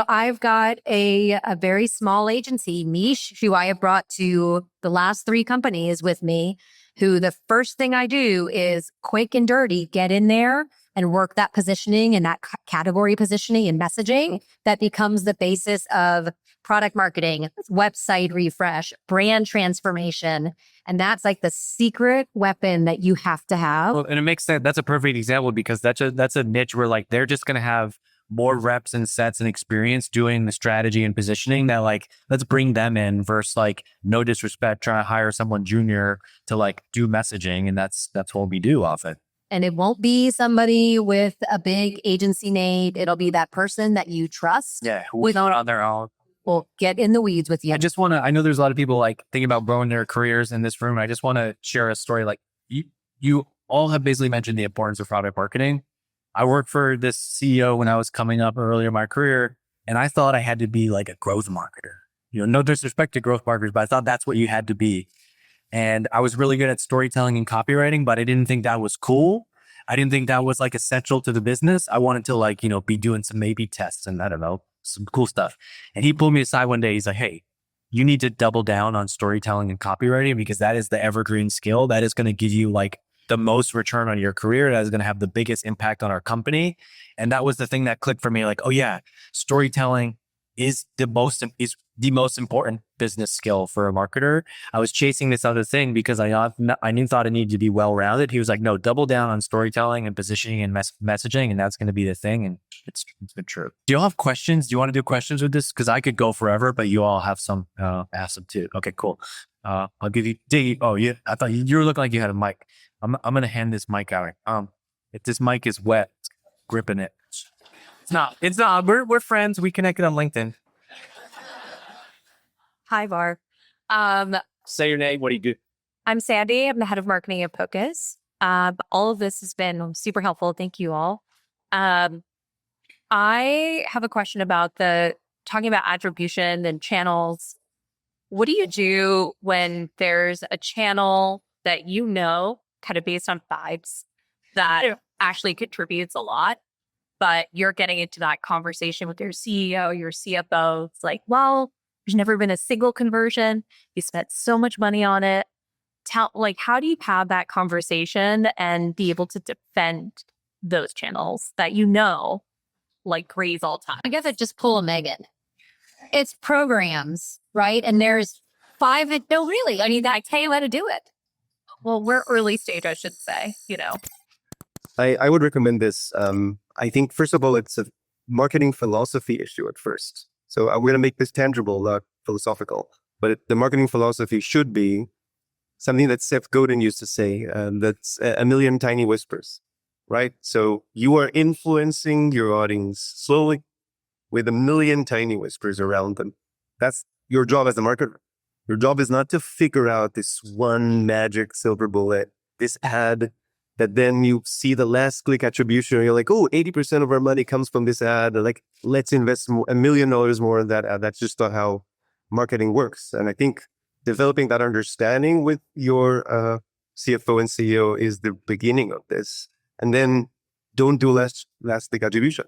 S2: I've got a very small agency niche who I have brought to the last 3 companies with me, who the first thing I do is quick and dirty, get in there and work that positioning and that category positioning and messaging that becomes the basis of product marketing, website refresh, brand transformation. And that's like the secret weapon that you have to have.
S1: Well, and it makes sense. That's a perfect example because that's a niche where like they're just going to have more reps and sets and experience doing the strategy and positioning that like, let's bring them in versus like, no disrespect, trying to hire someone junior to like do messaging. And that's what we do often.
S2: And it won't be somebody with a big agency name. It'll be that person that you trust.
S1: Yeah. Who's not on their own.
S2: Will get in the weeds with you.
S1: I know there's a lot of people like thinking about growing their careers in this room. I just want to share a story. Like you all have basically mentioned the importance of product marketing. I worked for this CEO when I was coming up earlier in my career, and I thought I had to be like a growth marketer. No disrespect to growth marketers, but I thought that's what you had to be. And I was really good at storytelling and copywriting, but I didn't think that was cool. I didn't think that was like essential to the business. I wanted to like, be doing some A/B tests and I don't know, some cool stuff. And he pulled me aside one day. He's like, hey, you need to double down on storytelling and copywriting because that is the evergreen skill that is going to give you like the most return on your career. That is going to have the biggest impact on our company. And that was the thing that clicked for me. Like, oh yeah, storytelling is the most important business skill for a marketer. I was chasing this other thing because I thought I needed to be well-rounded. He was like, no, double down on storytelling and positioning and messaging. And that's going to be the thing. And it's been true. Do you all have questions? Do you want to do questions with this? Cause I could go forever, but you all have some, ask them too. Okay, cool. I'll give you Diggy. Oh yeah. I thought you were looking like you had a mic. I'm going to hand this mic out. If this mic is wet, gripping it. It's not. We're friends. We connected on LinkedIn.
S6: Hi, Bar.
S1: Say your name. What do you do?
S6: I'm Sandy. I'm the head of marketing at Pocus. All of this has been super helpful. Thank you all. I have a question about talking about attribution and channels. What do you do when there's a channel that kind of based on vibes, that actually contributes a lot, but you're getting into that conversation with your CEO, your CFO. It's like, well, there's never been a single conversion. You spent so much money on it. How do you have that conversation and be able to defend those channels that graze all time?
S2: I guess I just pull a Megan. It's programs, right? And there's 5. No, really. I mean, I tell you how to do it.
S6: Well, we're early stage, I should say,
S5: I would recommend this. I think, first of all, it's a marketing philosophy issue at first. So I'm going to make this tangible, not philosophical. But the marketing philosophy should be something that Seth Godin used to say, that's a million tiny whispers, right? So you are influencing your audience slowly with a million tiny whispers around them. That's your job as a marketer. Your job is not to figure out this one magic silver bullet, this ad that then you see the last click attribution and you're like, oh, 80% of our money comes from this ad. Like, let's invest $1 million more in that ad. That's just not how marketing works. And I think developing that understanding with your CFO and CEO is the beginning of this. And then don't do last click attribution.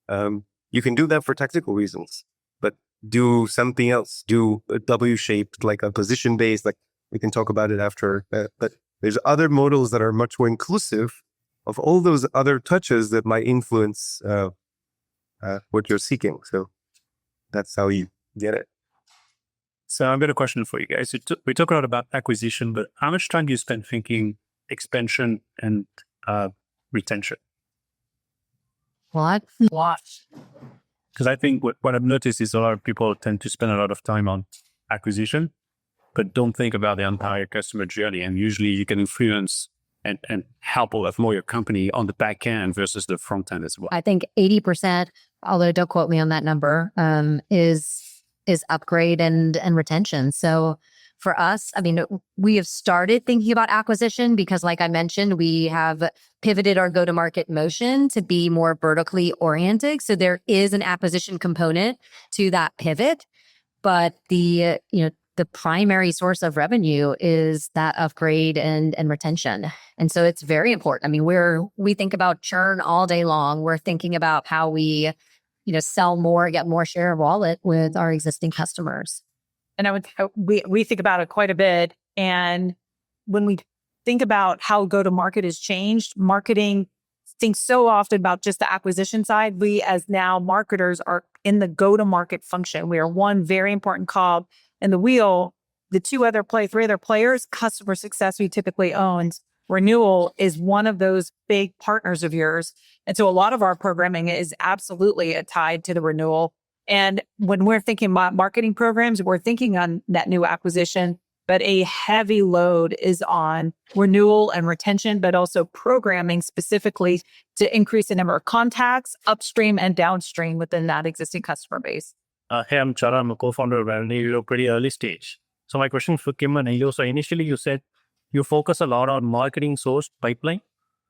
S5: You can do that for tactical reasons, but do something else. Do a W-shaped, like a position-based, like we can talk about it after. But there's other models that are much more inclusive of all those other touches that might influence what you're seeking. So that's how you get it.
S4: So I've got a question for you guys. We talk a lot about acquisition, but how much time do you spend thinking expansion and retention?
S2: What?
S4: Because I think what I've noticed is a lot of people tend to spend a lot of time on acquisition, but don't think about the entire customer journey. And usually you can influence and help a lot more your company on the back end versus the front end as well.
S2: I think 80%, although don't quote me on that number, is upgrade and retention. So for us, I mean, we have started thinking about acquisition because, like I mentioned, we have pivoted our go-to-market motion to be more vertically oriented. So there is an acquisition component to that pivot, but the primary source of revenue is that upgrade and retention. And so it's very important. I mean, we think about churn all day long. We're thinking about how we sell more, get more share of wallet with our existing customers.
S3: And we think about it quite a bit. And when we think about how go-to-market has changed, marketing thinks so often about just the acquisition side. We, as now marketers, are in the go-to-market function. We are one very important cog in the wheel. The three other players, customer success we typically owns. Renewal is one of those big partners of yours. And so a lot of our programming is absolutely tied to the renewal. And when we're thinking about marketing programs, we're thinking on net new acquisition, but a heavy load is on renewal and retention, but also programming specifically to increase the number of contacts upstream and downstream within that existing customer base.
S4: Hey, I'm Chara. I'm a co-founder of Ido, pretty early stage. So my question for Kim and Ido. So initially you said you focus a lot on marketing source pipeline,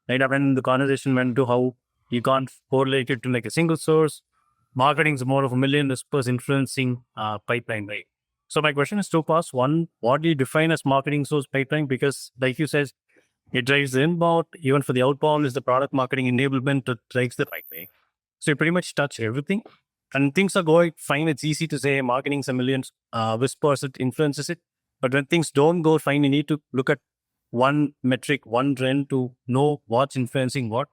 S4: right? When the conversation went to how you can't correlate it to like a single source, marketing is more of a million whispers influencing pipeline, right? So my question is two parts. One, what do you define as marketing source pipeline? Because like you said, it drives the inbound. Even for the outbound is the product marketing enablement that drives the pipeline. So you pretty much touch everything. And things are going fine. It's easy to say marketing's a million whispers, it influences it. But when things don't go fine, you need to look at one metric, one trend to know what's influencing what.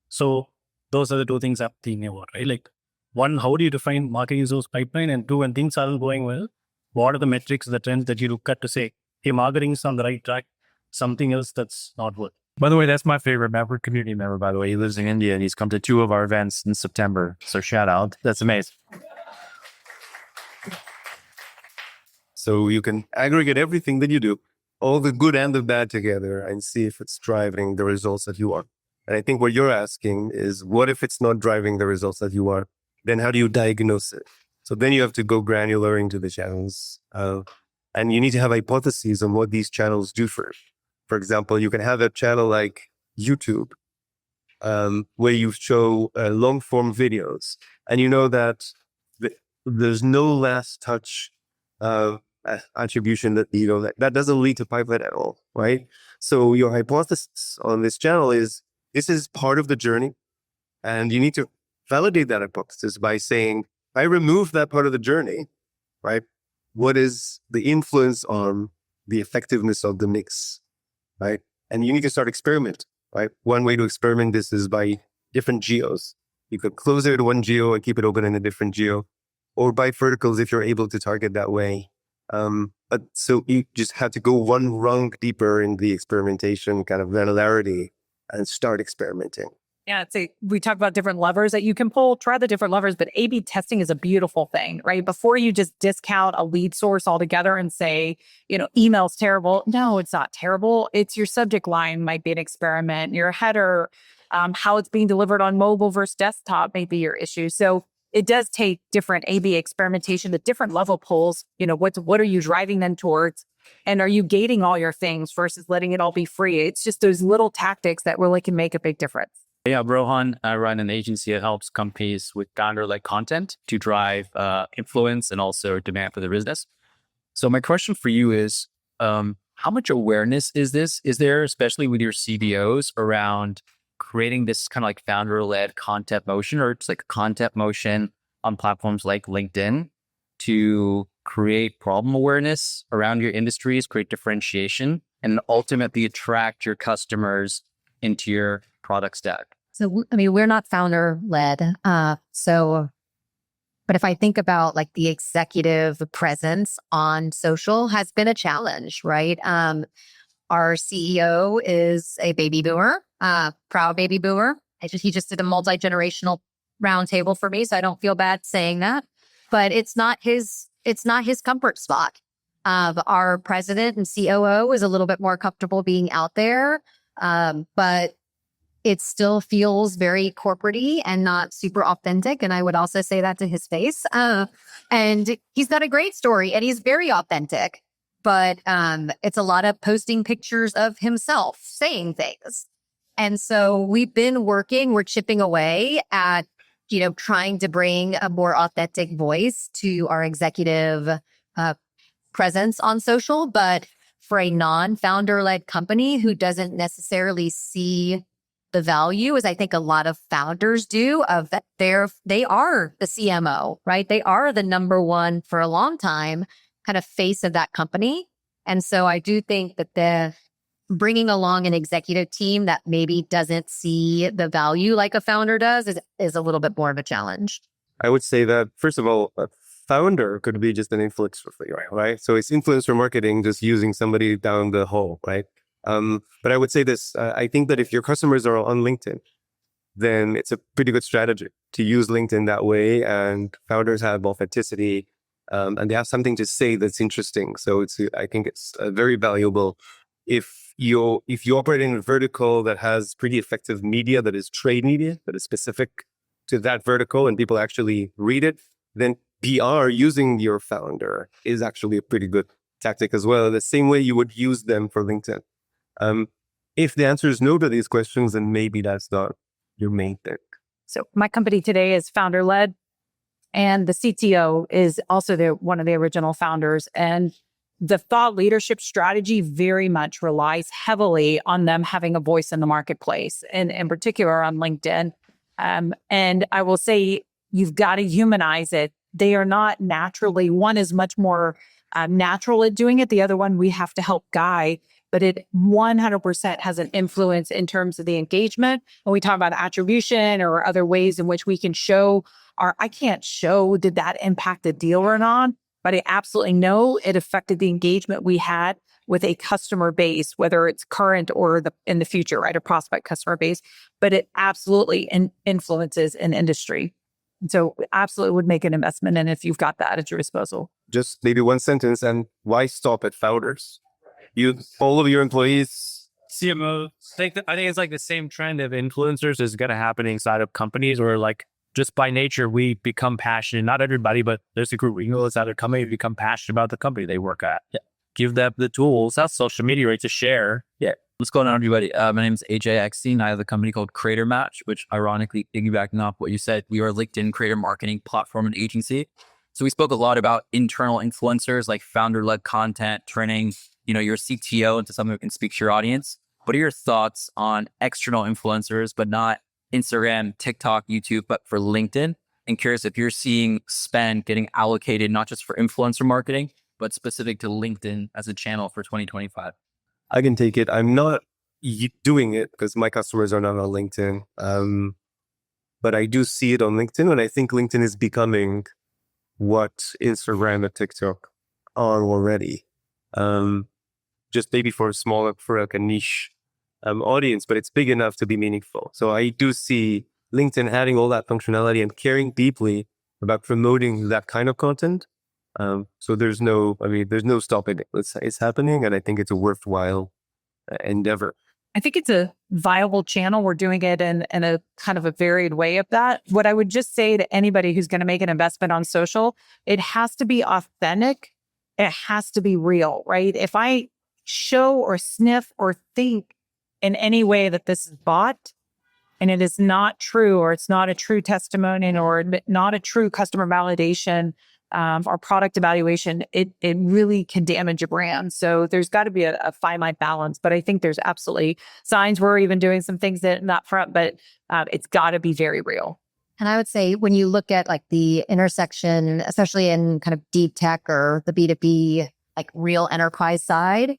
S4: So those are the two things I'm thinking about, right? Like one, how do you define marketing source pipeline? And two, when things aren't going well, what are the metrics, the trends that you look at to say, hey, marketing is on the right track, something else that's not working?
S1: By the way, that's my favorite member, community member, by the way. He lives in India and he's come to 2 of our events in September. So shout out. That's amazing.
S5: So you can aggregate everything that you do, all the good and the bad together, and see if it's driving the results that you want. And I think what you're asking is, what if it's not driving the results that you want? Then how do you diagnose it? So then you have to go granular into the channels. And you need to have hypotheses on what these channels do for you. For example, you can have a channel like YouTube, where you show long form videos, and you know that there's no last touch attribution that doesn't lead to pipeline at all, right? So your hypothesis on this channel is this is part of the journey, and you need to validate that hypothesis by saying, I remove that part of the journey, right? What is the influence on the effectiveness of the mix? Right? And you need to start experiment, right? One way to experiment this is by different geos. You could close it to one geo and keep it open in a different geo, or by verticals if you're able to target that way. But so you just have to go one rung deeper in the experimentation kind of granularity and start experimenting.
S3: Yeah, we talk about different levers that you can pull, try the different levers, but A/B testing is a beautiful thing, right? Before you just discount a lead source altogether and say, email's terrible. No, it's not terrible. It's your subject line might be an experiment. Your header, how it's being delivered on mobile versus desktop may be your issue. So it does take different A/B experimentation, the different level pulls, what are you driving them towards? And are you gating all your things versus letting it all be free? It's just those little tactics that really can make a big difference.
S1: Yeah, Rohan, I run an agency that helps companies with founder-led content to drive influence and also demand for the business. So my question for you is, how much awareness is there, especially with your CBOs, around creating this kind of like founder-led content motion, or it's like content motion on platforms like LinkedIn to create problem awareness around your industries, create differentiation, and ultimately attract your customers into your product stack?
S2: So, we're not founder-led. But if I think about like the executive presence on social has been a challenge, right? Our CEO is a baby boomer, proud baby boomer. He just did a multi-generational roundtable for me, so I don't feel bad saying that. But it's not his comfort spot. Our president and COO is a little bit more comfortable being out there, but it still feels very corporate-y and not super authentic. And I would also say that to his face. And he's got a great story and he's very authentic, but it's a lot of posting pictures of himself saying things. And so we're chipping away at, trying to bring a more authentic voice to our executive presence on social. But for a non-founder-led company who doesn't necessarily see the value as I think a lot of founders do of that they are the CMO, right? They are the number one for a long time kind of face of that company. And so I do think that the bringing along an executive team that maybe doesn't see the value like a founder does is a little bit more of a challenge.
S5: I would say that, first of all, a founder could be just an influencer for you, right? So it's influencer marketing, just using somebody down the hall, right? But I would say this, I think that if your customers are on LinkedIn, then it's a pretty good strategy to use LinkedIn that way. And founders have authenticity, and they have something to say that's interesting. So I think it's very valuable if you operate in a vertical that has pretty effective media, that is trade media, that is specific to that vertical and people actually read it, then PR using your founder is actually a pretty good tactic as well, the same way you would use them for LinkedIn. If the answer is no to these questions, then maybe that's not your main thing.
S3: So my company today is founder led, and the CTO is also one of the original founders. And the thought leadership strategy very much relies heavily on them having a voice in the marketplace, and in particular on LinkedIn. And I will say, you've got to humanize it. They are not naturally, one is much more natural at doing it. The other one, we have to help guide, but it 100% has an influence in terms of the engagement. When we talk about attribution or other ways in which we can show I can't show, did that impact the deal or not? But I absolutely know it affected the engagement we had with a customer base, whether it's current or in the future, right? A prospect customer base, but it absolutely influences an industry. And so absolutely would make an investment in if you've got that at your disposal.
S5: Just maybe one sentence, and why stop at founders? All of your employees,
S1: CMOs. I think it's like the same trend of influencers is going to happen inside of companies, or like just by nature, we become passionate. Not everybody, but there's a group we know inside a company become passionate about the company they work at. Yeah. Give them the tools. That's social media, right? To share.
S7: Yeah. What's going on, everybody? My name is AJ Eckstein. I have a company called Creator Match, which ironically, piggybacking off what you said, we are a LinkedIn creator marketing platform and agency. So we spoke a lot about internal influencers, like founder-led content, turning, your CTO into someone who can speak to your audience. What are your thoughts on external influencers, but not Instagram, TikTok, YouTube, but for LinkedIn? And curious if you're seeing spend getting allocated, not just for influencer marketing, but specific to LinkedIn as a channel for 2025.
S5: I can take it. I'm not doing it because my customers are not on LinkedIn. But I do see it on LinkedIn, and I think LinkedIn is becoming what Instagram and TikTok are already. Just maybe for like a niche audience, but it's big enough to be meaningful. So I do see LinkedIn having all that functionality and caring deeply about promoting that kind of content. So there's no stopping it. It's happening, and I think it's a worthwhile endeavor.
S3: I think it's a viable channel. We're doing it in a kind of a varied way of that. What I would just say to anybody who's going to make an investment on social, it has to be authentic. It has to be real, right? If I show or sniff or think in any way that this is bought and it is not true, or it's not a true testimony, or not a true customer validation, or product evaluation, it really can damage a brand. So there's got to be a finite balance. But I think there's absolutely signs. We're even doing some things in that front, but it's got to be very real.
S2: And I would say when you look at like the intersection, especially in kind of deep tech or the B2B, like real enterprise side,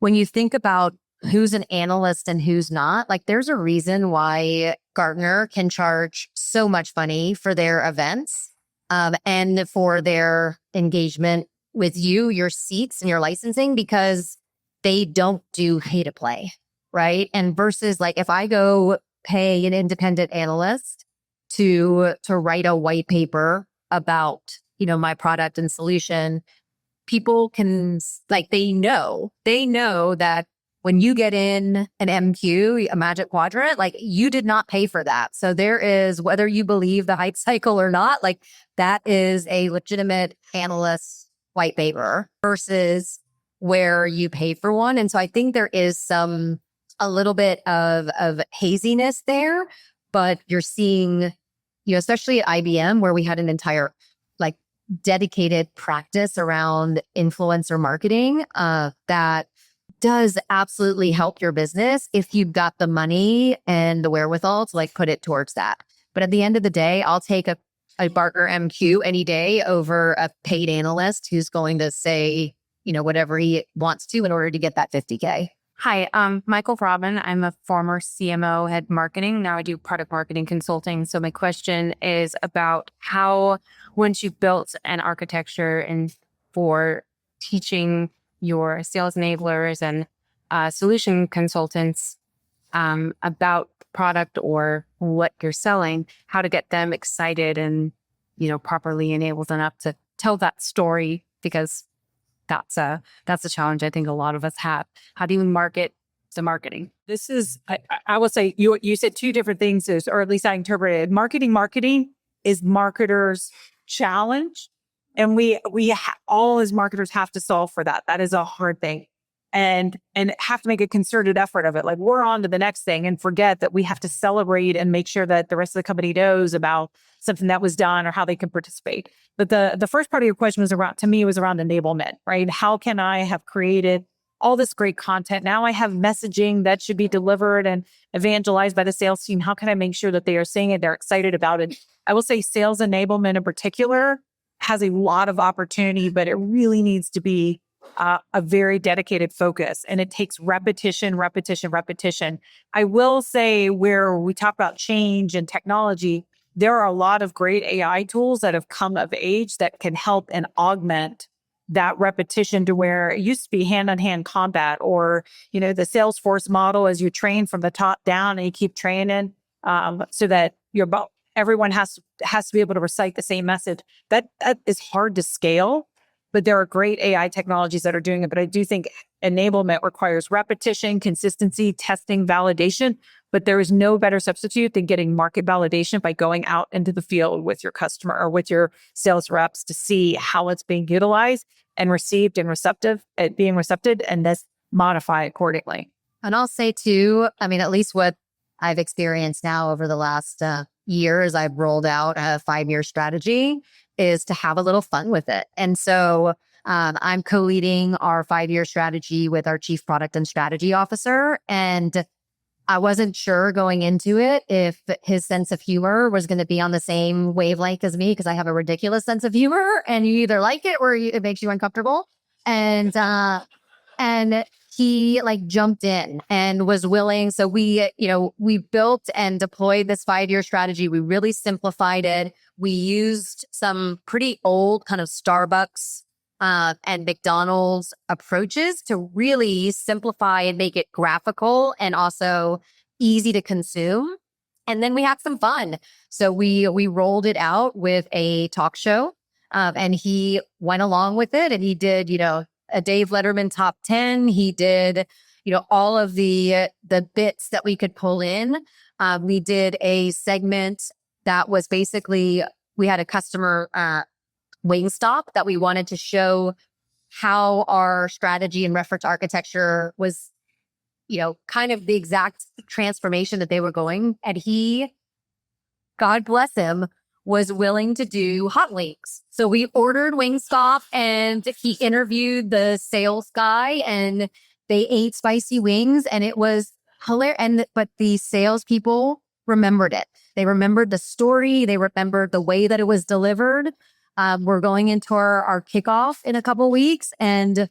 S2: when you think about who's an analyst and who's not, like there's a reason why Gartner can charge so much money for their events. And for their engagement with you, your seats and your licensing, because they don't do pay to play, right? And versus like if I go pay an independent analyst to write a white paper about, my product and solution, people can they know that when you get in an MQ, a Magic Quadrant, like you did not pay for that. So there is, whether you believe the hype cycle or not, like that is a legitimate analyst white paper versus where you pay for one. And so I think there is a little bit of haziness there, but you're seeing, especially at IBM, where we had an entire like dedicated practice around influencer marketing, that does absolutely help your business if you've got the money and the wherewithal to like put it towards that. But at the end of the day, I'll take a Barker MQ any day over a paid analyst who's going to say, whatever he wants to in order to get that 50K.
S6: Hi, Michael Robin. I'm a former CMO head marketing. Now I do product marketing consulting. So my question is about how, once you've built an architecture and for teaching your sales enablers and solution consultants about product or what you're selling, how to get them excited and, properly enabled enough to tell that story, because that's a challenge I think a lot of us have. How do you market the marketing?
S3: This is, I will say, you said two different things, or at least I interpreted. Marketing is marketers' challenge. And we all as marketers have to solve for that. That is a hard thing. And have to make a concerted effort of it. Like, we're on to the next thing and forget that we have to celebrate and make sure that the rest of the company knows about something that was done or how they can participate. But the first part of your question was around enablement, right? How can I have created all this great content? Now I have messaging that should be delivered and evangelized by the sales team. How can I make sure that they are seeing it, they're excited about it? I will say sales enablement in particular has a lot of opportunity, but it really needs to be a very dedicated focus, and it takes repetition. I will say, where we talk about change and technology, there are a lot of great AI tools that have come of age that can help and augment that repetition to where it used to be hand-on-hand combat, or, the Salesforce model as you train from the top down and you keep training so that everyone has to be able to recite the same message. That is hard to scale. But there are great AI technologies that are doing it. But I do think enablement requires repetition, consistency, testing, validation. But there is no better substitute than getting market validation by going out into the field with your customer or with your sales reps to see how it's being utilized and received and being receptive, and then modify accordingly.
S2: And I'll say too, at least what I've experienced now over the last years, I've rolled out a 5-year strategy, is to have a little fun with it. And so I'm co-leading our 5-year strategy with our chief product and strategy officer. And I wasn't sure going into it if his sense of humor was going to be on the same wavelength as me, because I have a ridiculous sense of humor, and you either like it or it makes you uncomfortable. And he jumped in and was willing. So we built and deployed this 5-year strategy. We really simplified it. We used some pretty old kind of Starbucks and McDonald's approaches to really simplify and make it graphical and also easy to consume. And then we had some fun. So we rolled it out with a talk show, and he went along with it, and he did, a Dave Letterman top 10. He did, all of the bits that we could pull in. We did a segment that was basically, we had a customer Wingstop that we wanted to show how our strategy and reference architecture was, kind of the exact transformation that they were going. And he, God bless him, was willing to do hot wings. So we ordered Wingstop, and he interviewed the sales guy, and they ate spicy wings, and it was hilarious. But the salespeople remembered it. They remembered the story. They remembered the way that it was delivered. We're going into our kickoff in a couple weeks, and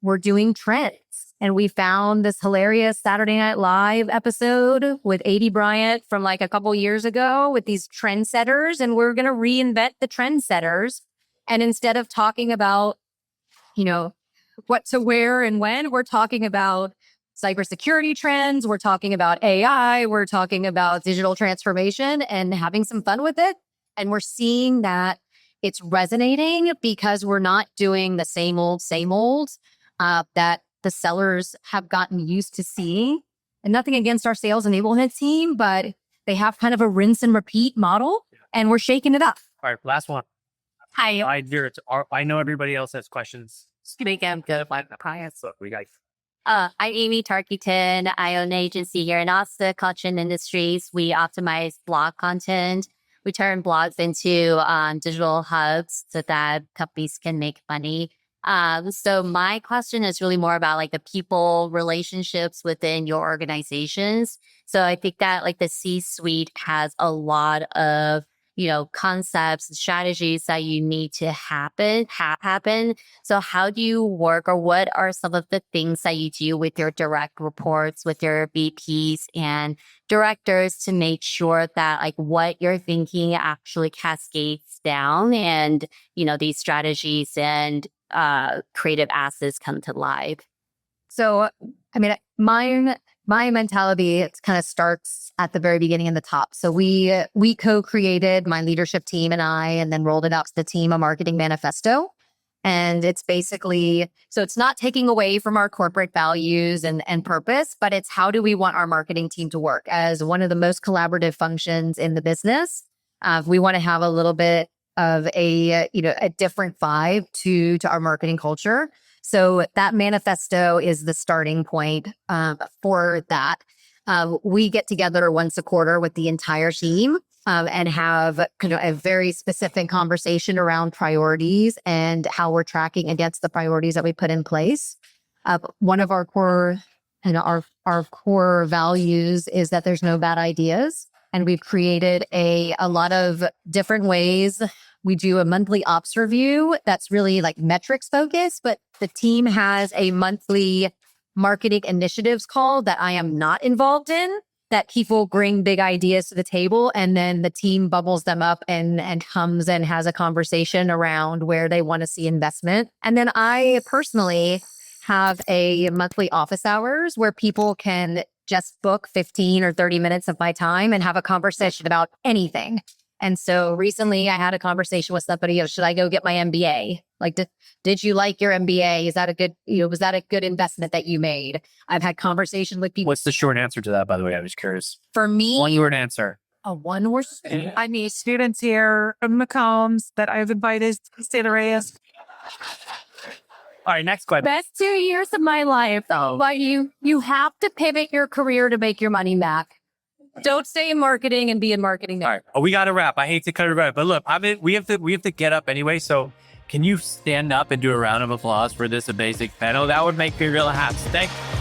S2: we're doing trends. And we found this hilarious Saturday Night Live episode with A.D. Bryant from a couple years ago with these trendsetters, and we're going to reinvent the trendsetters. And instead of talking about, what to wear and when, we're talking about cybersecurity trends. We're talking about AI. We're talking about digital transformation and having some fun with it. And we're seeing that it's resonating because we're not doing the same old, that the sellers have gotten used to seeing. And nothing against our sales enablement team, but they have kind of a rinse and repeat model, and we're shaking it up.
S1: All right, last one.
S6: Hi.
S1: I know everybody else has questions.
S6: I'm good.
S1: So we got
S8: I'm Amy Tarkington. I own an agency here in Austin, Content Industries. We optimize blog content. We turn blogs into digital hubs so that companies can make money. So my question is really more about like the people relationships within your organizations. So I think that like the C-suite has a lot of, concepts and strategies that you need to happen. So how do you work, or what are some of the things that you do with your direct reports, with your VPs and directors to make sure that like what you're thinking actually cascades down and, these strategies and creative assets come to life?
S2: So, I mean, my mentality, it kind of starts at the very beginning in the top. So we co-created, my leadership team and I, and then rolled it out to the team, a marketing manifesto. And it's basically, so it's not taking away from our corporate values and purpose, but it's how do we want our marketing team to work as one of the most collaborative functions in the business. We want to have a little bit of a different vibe to our marketing culture. So that manifesto is the starting point for that. We get together once a quarter with the entire team and have a very specific conversation around priorities and how we're tracking against the priorities that we put in place. One of our core our core values is that there's no bad ideas, and we've created a lot of different ways. We do a monthly ops review that's really like metrics focused, but the team has a monthly marketing initiatives call that I am not involved in, that people bring big ideas to the table, and then the team bubbles them up and comes and has a conversation around where they want to see investment. And then I personally have a monthly office hours where people can just book 15 or 30 minutes of my time and have a conversation about anything. And so recently I had a conversation with somebody, should I go get my MBA? Like, did you like your MBA? Is that a good, was that a good investment that you made? I've had conversation with people.
S1: What's the short answer to that, by the way? I was curious.
S2: For me,
S1: One word answer.
S2: a one word.
S3: I need students here from McCombs that I've invited to Santa Reyes.
S1: All right, next question.
S2: Best 2 years of my life, though. But you have to pivot your career to make your money back. Don't stay in marketing and be in marketing.
S1: All right. Oh, we got to wrap. I hate to cut it right, but look, we have to get up anyway. So can you stand up and do a round of applause for this amazing panel? That would make me real happy. Thank you.